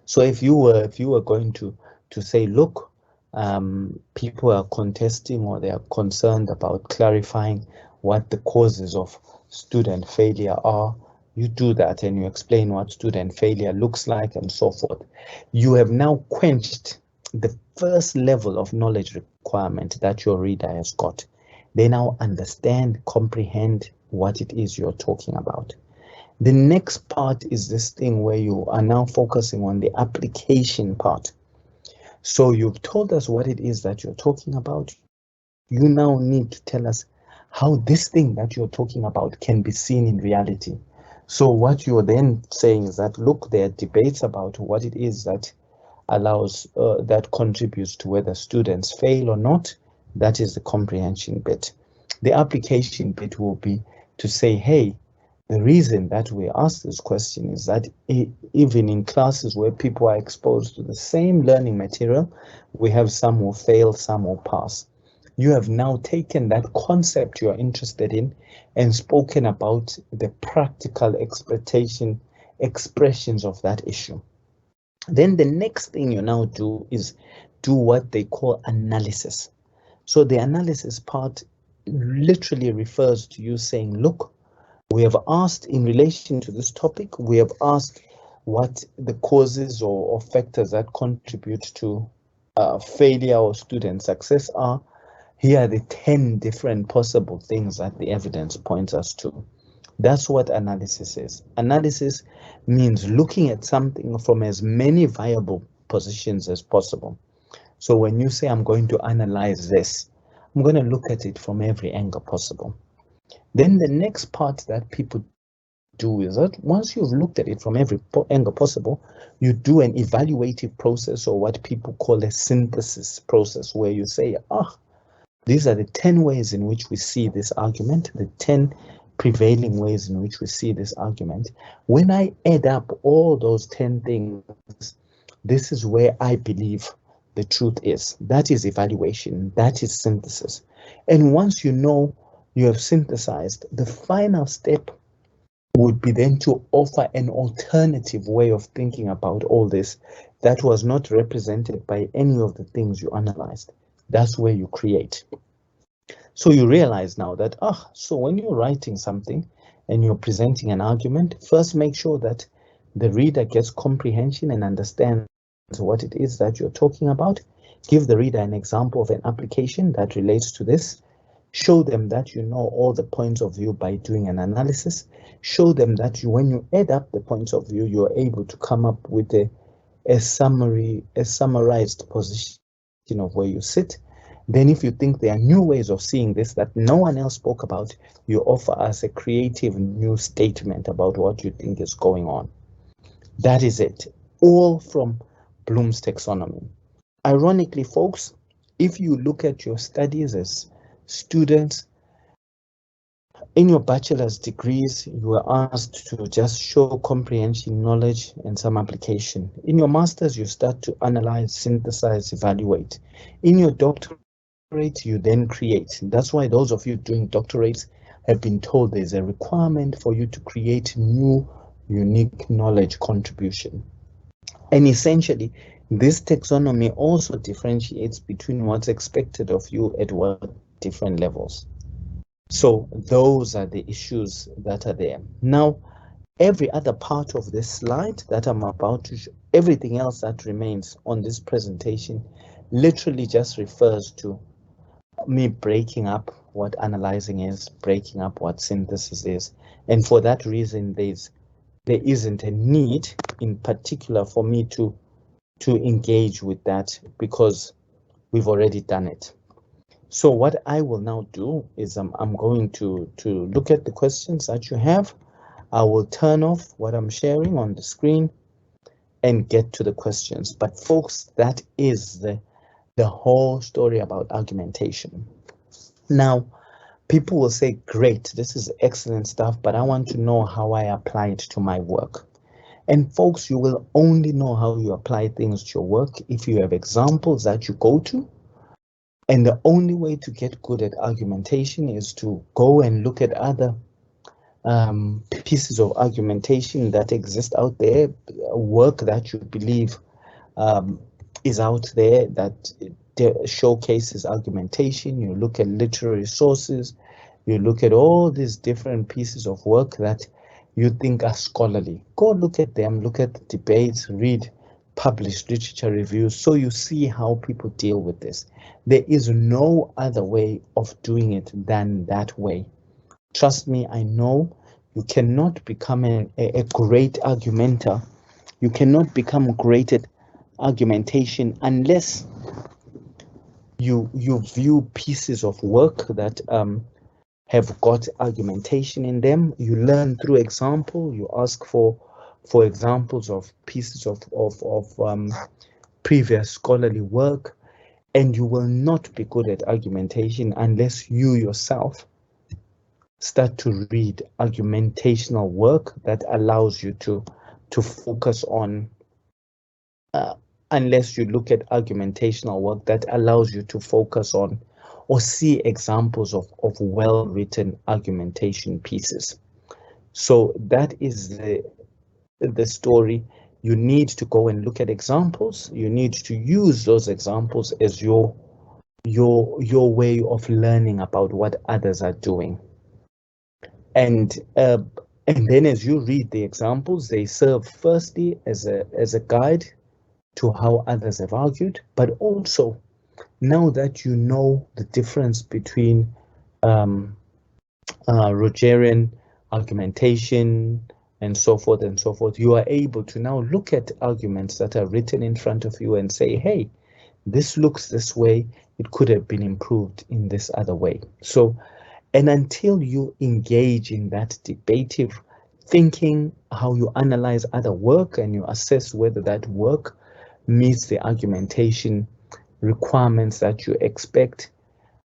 So if you were going to say, look, people are contesting or they are concerned about clarifying what the causes of student failure are, you do that and you explain what student failure looks like and so forth. You have now quenched the first level of knowledge requirement that your reader has got. They now understand, comprehend what it is you're talking about. The next part is this thing where you are now focusing on the application part. So you've told us what it is that you're talking about. You now need to tell us how this thing that you're talking about can be seen in reality. So what you're then saying is that, look, there are debates about what it is that allows, that contributes to whether students fail or not. That is the comprehension bit. The application bit will be to say, hey, the reason that we ask this question is that even in classes where people are exposed to the same learning material, we have some who fail, some who pass. You have now taken that concept you're interested in and spoken about the practical expressions of that issue. Then the next thing you now do is do what they call analysis. So the analysis part literally refers to you saying, look, we have asked in relation to this topic, we have asked what the causes or factors that contribute to failure or student success are. Here are the 10 different possible things that the evidence points us to. That's what analysis is. Analysis means looking at something from as many viable positions as possible. So when you say, I'm going to analyze this, I'm going to look at it from every angle possible. Then the next part that people do is that once you've looked at it from every angle possible, you do an evaluative process, or what people call a synthesis process, where you say, these are the 10 ways in which we see this argument, the 10 prevailing ways in which we see this argument. When I add up all those 10 things, this is where I believe the truth is. That is evaluation, that is synthesis. And once you know you have synthesized, the final step would be then to offer an alternative way of thinking about all this that was not represented by any of the things you analyzed. That's where you create. So you realize now that, so when you're writing something and you're presenting an argument, first make sure that the reader gets comprehension and understands what it is that you're talking about. Give the reader an example of an application that relates to this. Show them that you know all the points of view by doing an analysis. Show them that when you add up the points of view, you're able to come up with a summarized position of where you sit. Then if you think there are new ways of seeing this that no one else spoke about, you offer us a creative new statement about what you think is going on. That is it, all from Bloom's taxonomy. Ironically, folks, if you look at your studies as students, in your bachelor's degrees, you were asked to just show comprehension, knowledge, and some application. In your master's, you start to analyze, synthesize, evaluate. In your doctorate, you then create. That's why those of you doing doctorates have been told there's a requirement for you to create new, unique knowledge contribution. And essentially, this taxonomy also differentiates between what's expected of you at what different levels. So those are the issues that are there. Now, every other part of this slide that I'm about to show, everything else that remains on this presentation literally just refers to me breaking up what analyzing is, breaking up what synthesis is. And for that reason, there isn't a need in particular for me to engage with that because we've already done it. So what I will now do is I'm going to look at the questions that you have. I will turn off what I'm sharing on the screen and get to the questions. But folks, that is the whole story about argumentation. Now, people will say, great, this is excellent stuff, but I want to know how I apply it to my work. And folks, you will only know how you apply things to your work if you have examples that you go to. And the only way to get good at argumentation is to go and look at other pieces of argumentation that exist out there, work that you believe is out there that showcases argumentation. You look at literary sources, you look at all these different pieces of work that you think are scholarly. Go look at them, look at the debates, read published literature reviews, so you see how people deal with this. There is no other way of doing it than that way. Trust me, I know you cannot become a great argumenter. You cannot become great at argumentation unless you view pieces of work that have got argumentation in them. You learn through example. You ask for examples of pieces of previous scholarly work, and you will not be good at argumentation unless you yourself start to read argumentational work that allows you to focus on, unless you look at argumentational work that allows you to focus on or see examples of well-written argumentation pieces. So that is the story. You need to go and look at examples. You need to use those examples as your way of learning about what others are doing. And then as you read the examples, they serve firstly as a guide to how others have argued, but also now that you know the difference between Rogerian argumentation and so forth, you are able to now look at arguments that are written in front of you and say, hey, this looks this way, it could have been improved in this other way. So, and until you engage in that debative thinking, how you analyze other work and you assess whether that work meets the argumentation requirements that you expect,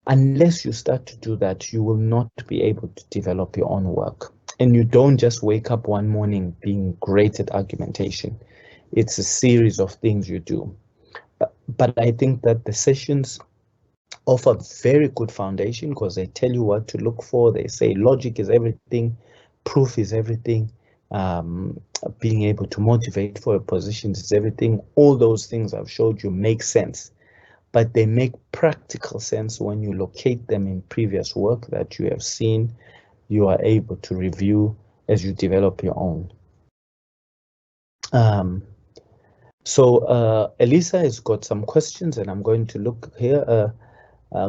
unless you start to do that, you will not be able to develop your own work. And you don't just wake up one morning being great at argumentation. It's a series of things you do. But I think that the sessions offer very good foundation because they tell you what to look for. They say logic is everything, proof is everything, being able to motivate for a position is everything. All those things I've showed you make sense, but they make practical sense when you locate them in previous work that you have seen, you are able to review as you develop your own. So Elisa has got some questions and I'm going to look here.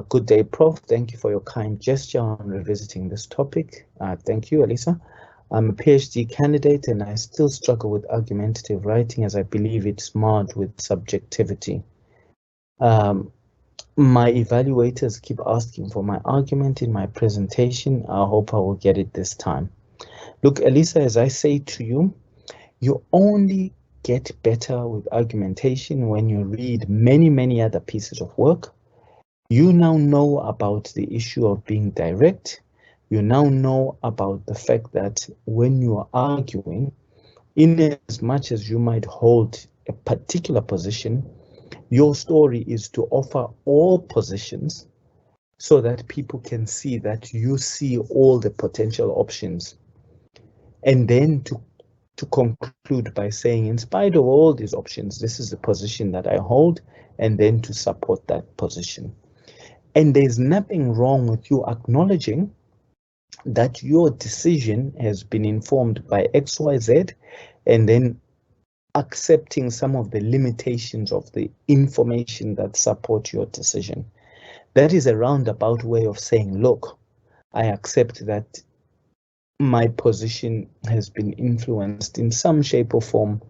Good day, Prof. Thank you for your kind gesture on revisiting this topic. Thank you, Elisa. I'm a PhD candidate and I still struggle with argumentative writing as I believe it's marred with subjectivity. My evaluators keep asking for my argument in my presentation. I hope I will get it this time. Look, Elisa, as I say to you, You only get better with argumentation when you read many other pieces of work. You now know about the issue of being direct. You now know about the fact that when you are arguing, in as much as you might hold a particular position, your story is to offer all positions so that people can see that you see all the potential options. And then to conclude by saying, in spite of all these options, this is the position that I hold, and then to support that position. And there's nothing wrong with you acknowledging that your decision has been informed by XYZ, and then accepting some of the limitations of the information that support your decision. That is a roundabout way of saying, look, I accept that my position has been influenced in some shape or form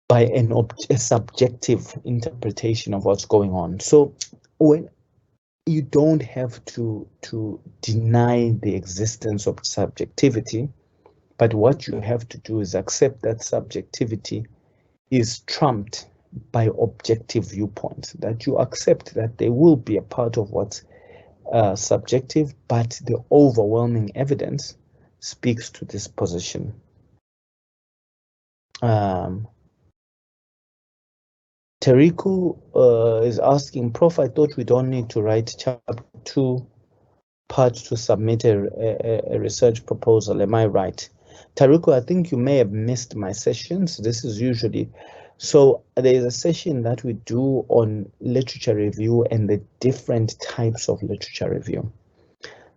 by a subjective interpretation of what's going on. So when you don't have to deny the existence of subjectivity, but what you have to do is accept that subjectivity is trumped by objective viewpoints, that you accept that there will be a part of what's subjective, but the overwhelming evidence speaks to this position. Teriku is asking, Prof, I thought we don't need to write chapter 2 part to submit a research proposal. Am I right? Teriku, I think you may have missed my sessions. This is usually, so there's a session that we do on literature review and the different types of literature review.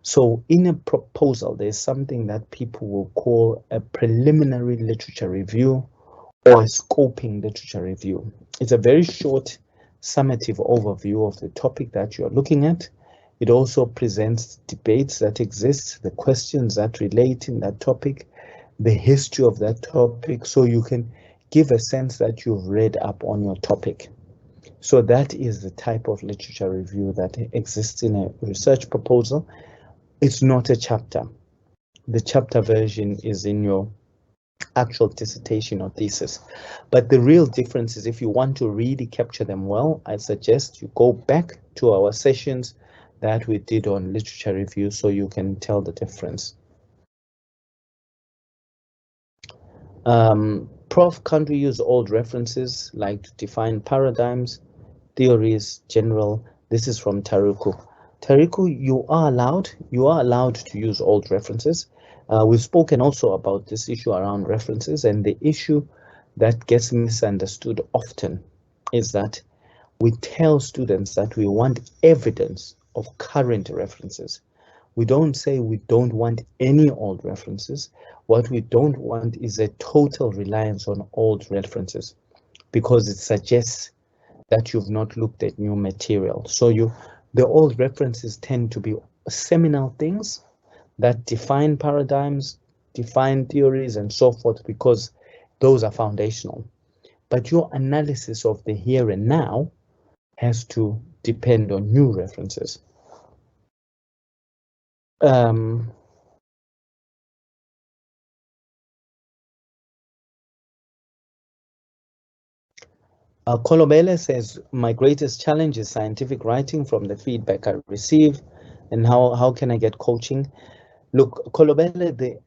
So in a proposal, there's something that people will call a preliminary literature review or a scoping literature review. It's a very short summative overview of the topic that you're looking at. It also presents debates that exist, the questions that relate in that topic, the history of that topic, so you can give a sense that you've read up on your topic. So that is the type of literature review that exists in a research proposal. It's not a chapter. The chapter version is in your actual dissertation or thesis. But the real difference is, if you want to really capture them well, I suggest you go back to our sessions that we did on literature review so you can tell the difference. Prof, can't we use old references like to define paradigms, theories, general? This is from Tariku. Tariku, you are allowed to use old references. We've spoken also about this issue around references, and the issue that gets misunderstood often is that we tell students that we want evidence of current references. We don't say we don't want any old references. What we don't want is a total reliance on old references, because it suggests that you've not looked at new material. So the old references tend to be seminal things that define paradigms, define theories, and so forth, because those are foundational. But your analysis of the here and now has to depend on new references. Kolobele says, my greatest challenge is scientific writing from the feedback I receive, and how can I get coaching? Look, Kolobele,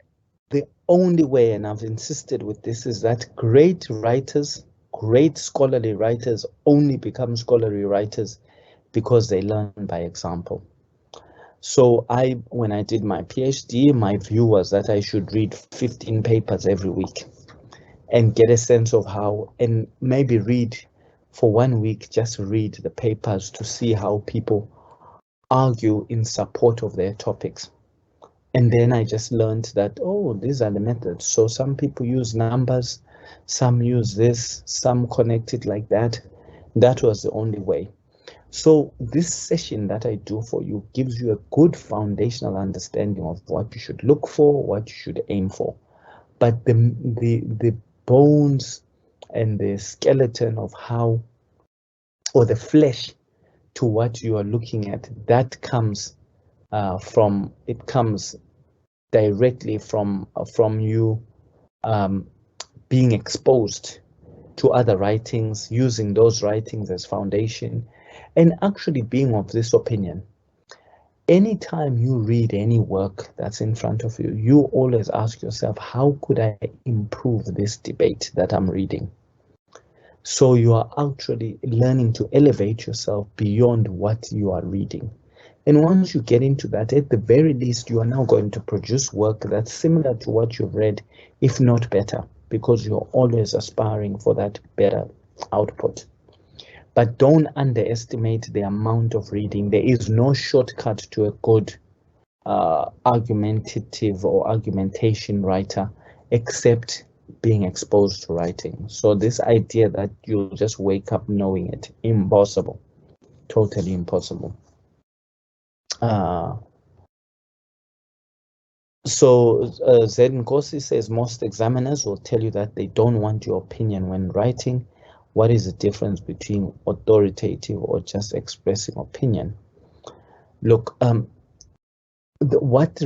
the only way, and I've insisted with this, is that great writers, great scholarly writers only become scholarly writers because they learn by example. So when I did my PhD, my view was that I should read 15 papers every week and get a sense of how, and maybe read for 1 week, just read the papers to see how people argue in support of their topics. And then I just learned that, oh, these are the methods. So some people use numbers, some use this, some connect it like that. That was the only way. So this session that I do for you gives you a good foundational understanding of what you should look for, what you should aim for. But the bones and the skeleton of how, or the flesh to what you are looking at, that comes comes directly from you being exposed to other writings, using those writings as foundation, and actually being of this opinion. Anytime you read any work that's in front of you, you always ask yourself, how could I improve this debate that I'm reading? So you are actually learning to elevate yourself beyond what you are reading. And once you get into that, at the very least, you are now going to produce work that's similar to what you've read, if not better, because you're always aspiring for that better output. But don't underestimate the amount of reading. There is no shortcut to a good argumentative or argumentation writer, except being exposed to writing. So this idea that you just wake up knowing it, impossible, totally impossible. So Zed Nkosi says most examiners will tell you that they don't want your opinion when writing. What is the difference between authoritative or just expressing opinion? Look, what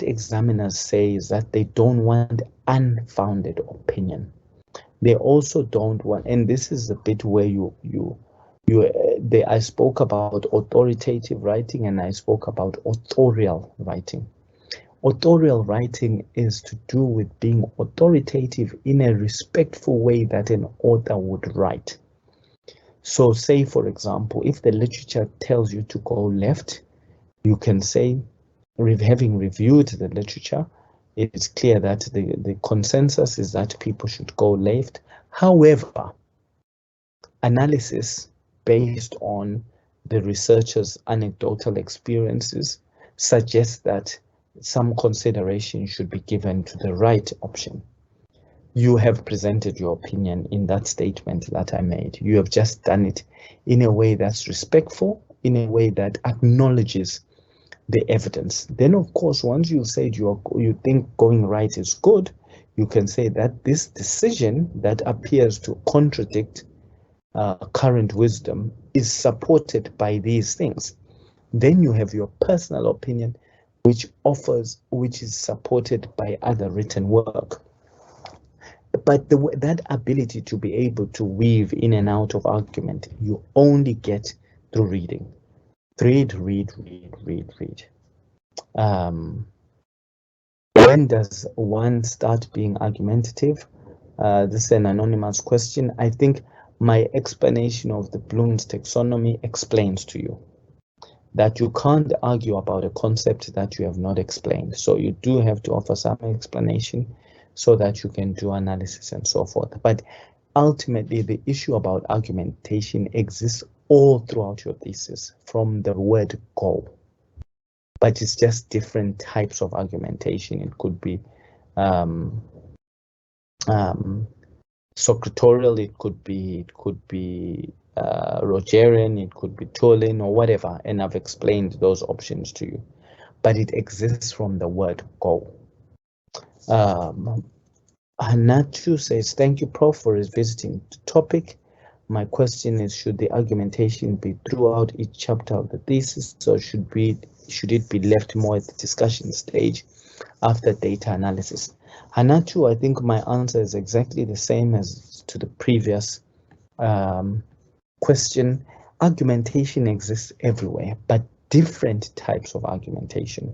examiners say is that they don't want unfounded opinion. They also don't want, and this is the bit where I spoke about authoritative writing and I spoke about authorial writing. Authorial writing is to do with being authoritative in a respectful way that an author would write. So say, for example, if the literature tells you to go left, you can say, having reviewed the literature, it's clear that the consensus is that people should go left. However, analysis based on the researchers' anecdotal experiences suggests that some consideration should be given to the right option. You have presented your opinion in that statement that I made. You have just done it in a way that's respectful, in a way that acknowledges the evidence. Then, of course, once you've said you think going right is good, you can say that this decision that appears to contradict current wisdom is supported by these things. Then you have your personal opinion, which is supported by other written work. But that ability to be able to weave in and out of argument, you only get through reading. Read. When does one start being argumentative? This is an anonymous question. I think my explanation of the Bloom's taxonomy explains to you that you can't argue about a concept that you have not explained. So you do have to offer some explanation so that you can do analysis and so forth. But ultimately, the issue about argumentation exists all throughout your thesis from the word go. But it's just different types of argumentation. It could be Socratorial, it could be Rogerian, it could be Tomin or whatever, and I've explained those options to you. But it exists from the word go. Hanachu says, thank you, Prof, for visiting the topic. My question is, should the argumentation be throughout each chapter of the thesis, or should it be left more at the discussion stage after data analysis? Hanachu, I think my answer is exactly the same as to the previous question. Argumentation exists everywhere, but different types of argumentation.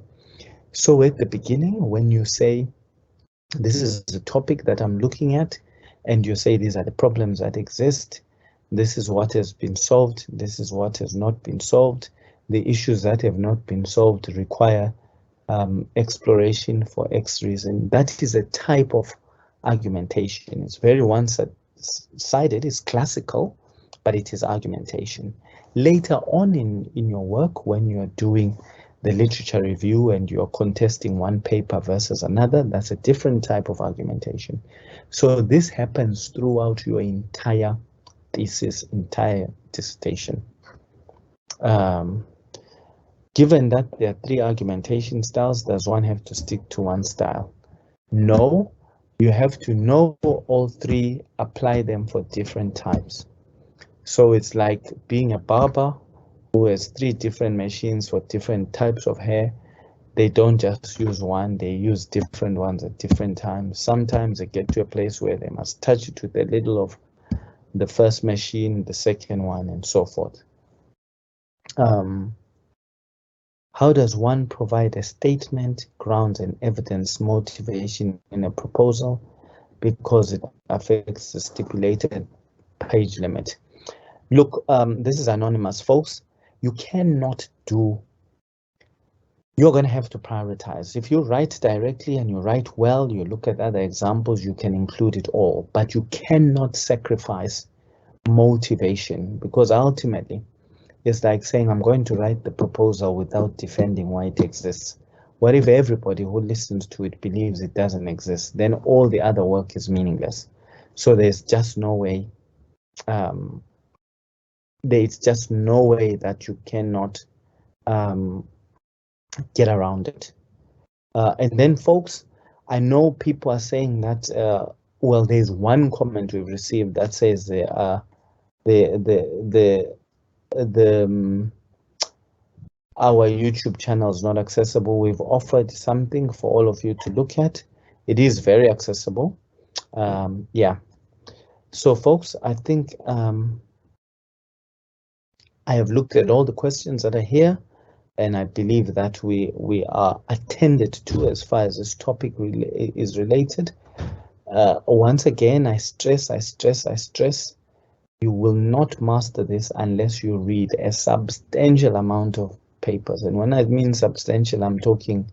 So at the beginning, when you say, this is the topic that I'm looking at, and you say these are the problems that exist, this is what has been solved, this is what has not been solved, the issues that have not been solved require exploration for X reason. That is a type of argumentation. It's very one-sided, it's classical, but it is argumentation. Later on in your work, when you're doing the literature review and you're contesting one paper versus another, that's a different type of argumentation. So this happens throughout your entire thesis, entire dissertation. Given that there are 3 argumentation styles, does one have to stick to one style? No, you have to know all 3, apply them for different types. So it's like being a barber who has 3 different machines for different types of hair. they don't just use one, they use different ones at different times. Sometimes they get to a place where they must touch it with a little of the first machine, the second one, and so forth. How does one provide a statement, grounds, and evidence motivation in a proposal because it affects the stipulated page limit? Look, this is anonymous, folks. You cannot do, you're going to have to prioritize. If you write directly and you write well, you look at other examples, you can include it all, but you cannot sacrifice motivation, because ultimately it's like saying, I'm going to write the proposal without defending why it exists. What if everybody who listens to it believes it doesn't exist? Then all the other work is meaningless. So there's just no way, there's just no way that you cannot get around it. And then, folks, I know people are saying that, well, there's one comment we've received that says our YouTube channel is not accessible. We've offered something for all of you to look at. It is very accessible. Yeah. So, folks, I think I have looked at all the questions that are here, and I believe that we are attended to as far as this topic is related. Once again, I stress, you will not master this unless you read a substantial amount of papers. And when I mean substantial, I'm talking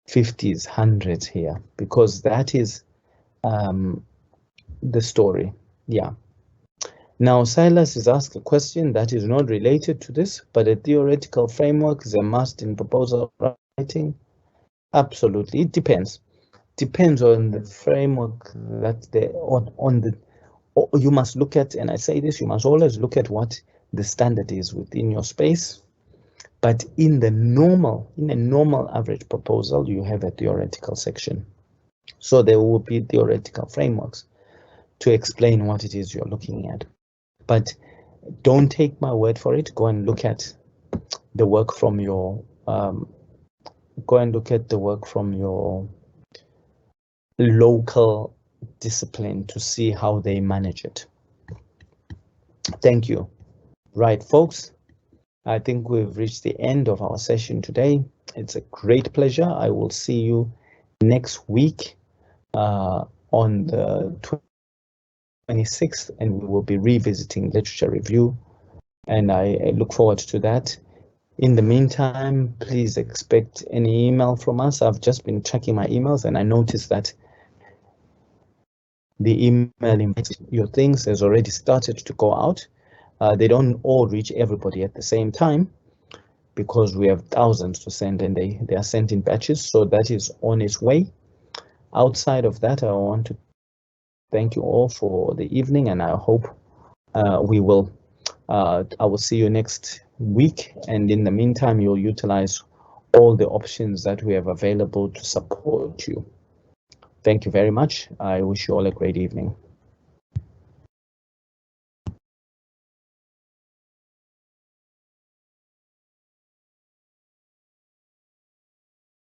50s, 100s here, because that is the story. Yeah. Now, Silas is asked a question that is not related to this, but a theoretical framework is a must in proposal writing. Absolutely, it depends. Depends on the framework that you must look at, and I say this, you must always look at what the standard is within your space. But in a normal average proposal, you have a theoretical section. So there will be theoretical frameworks to explain what it is you're looking at. But don't take my word for it. Go and look at the work from your local discipline to see how they manage it. Thank you. Right, folks, I think we've reached the end of our session today. It's a great pleasure. I will see you next week on the 26th, and we will be revisiting literature review, and I look forward to that. In the meantime, please expect any email from us. I've just been checking my emails, and I noticed that the email inviting your things has already started to go out. They don't all reach everybody at the same time because we have thousands to send, and they are sent in batches, so that is on its way. Outside of that, I want to thank you all for the evening, and I hope I will see you next week, and in the meantime, you'll utilize all the options that we have available to support you. Thank you very much. I wish you all a great evening.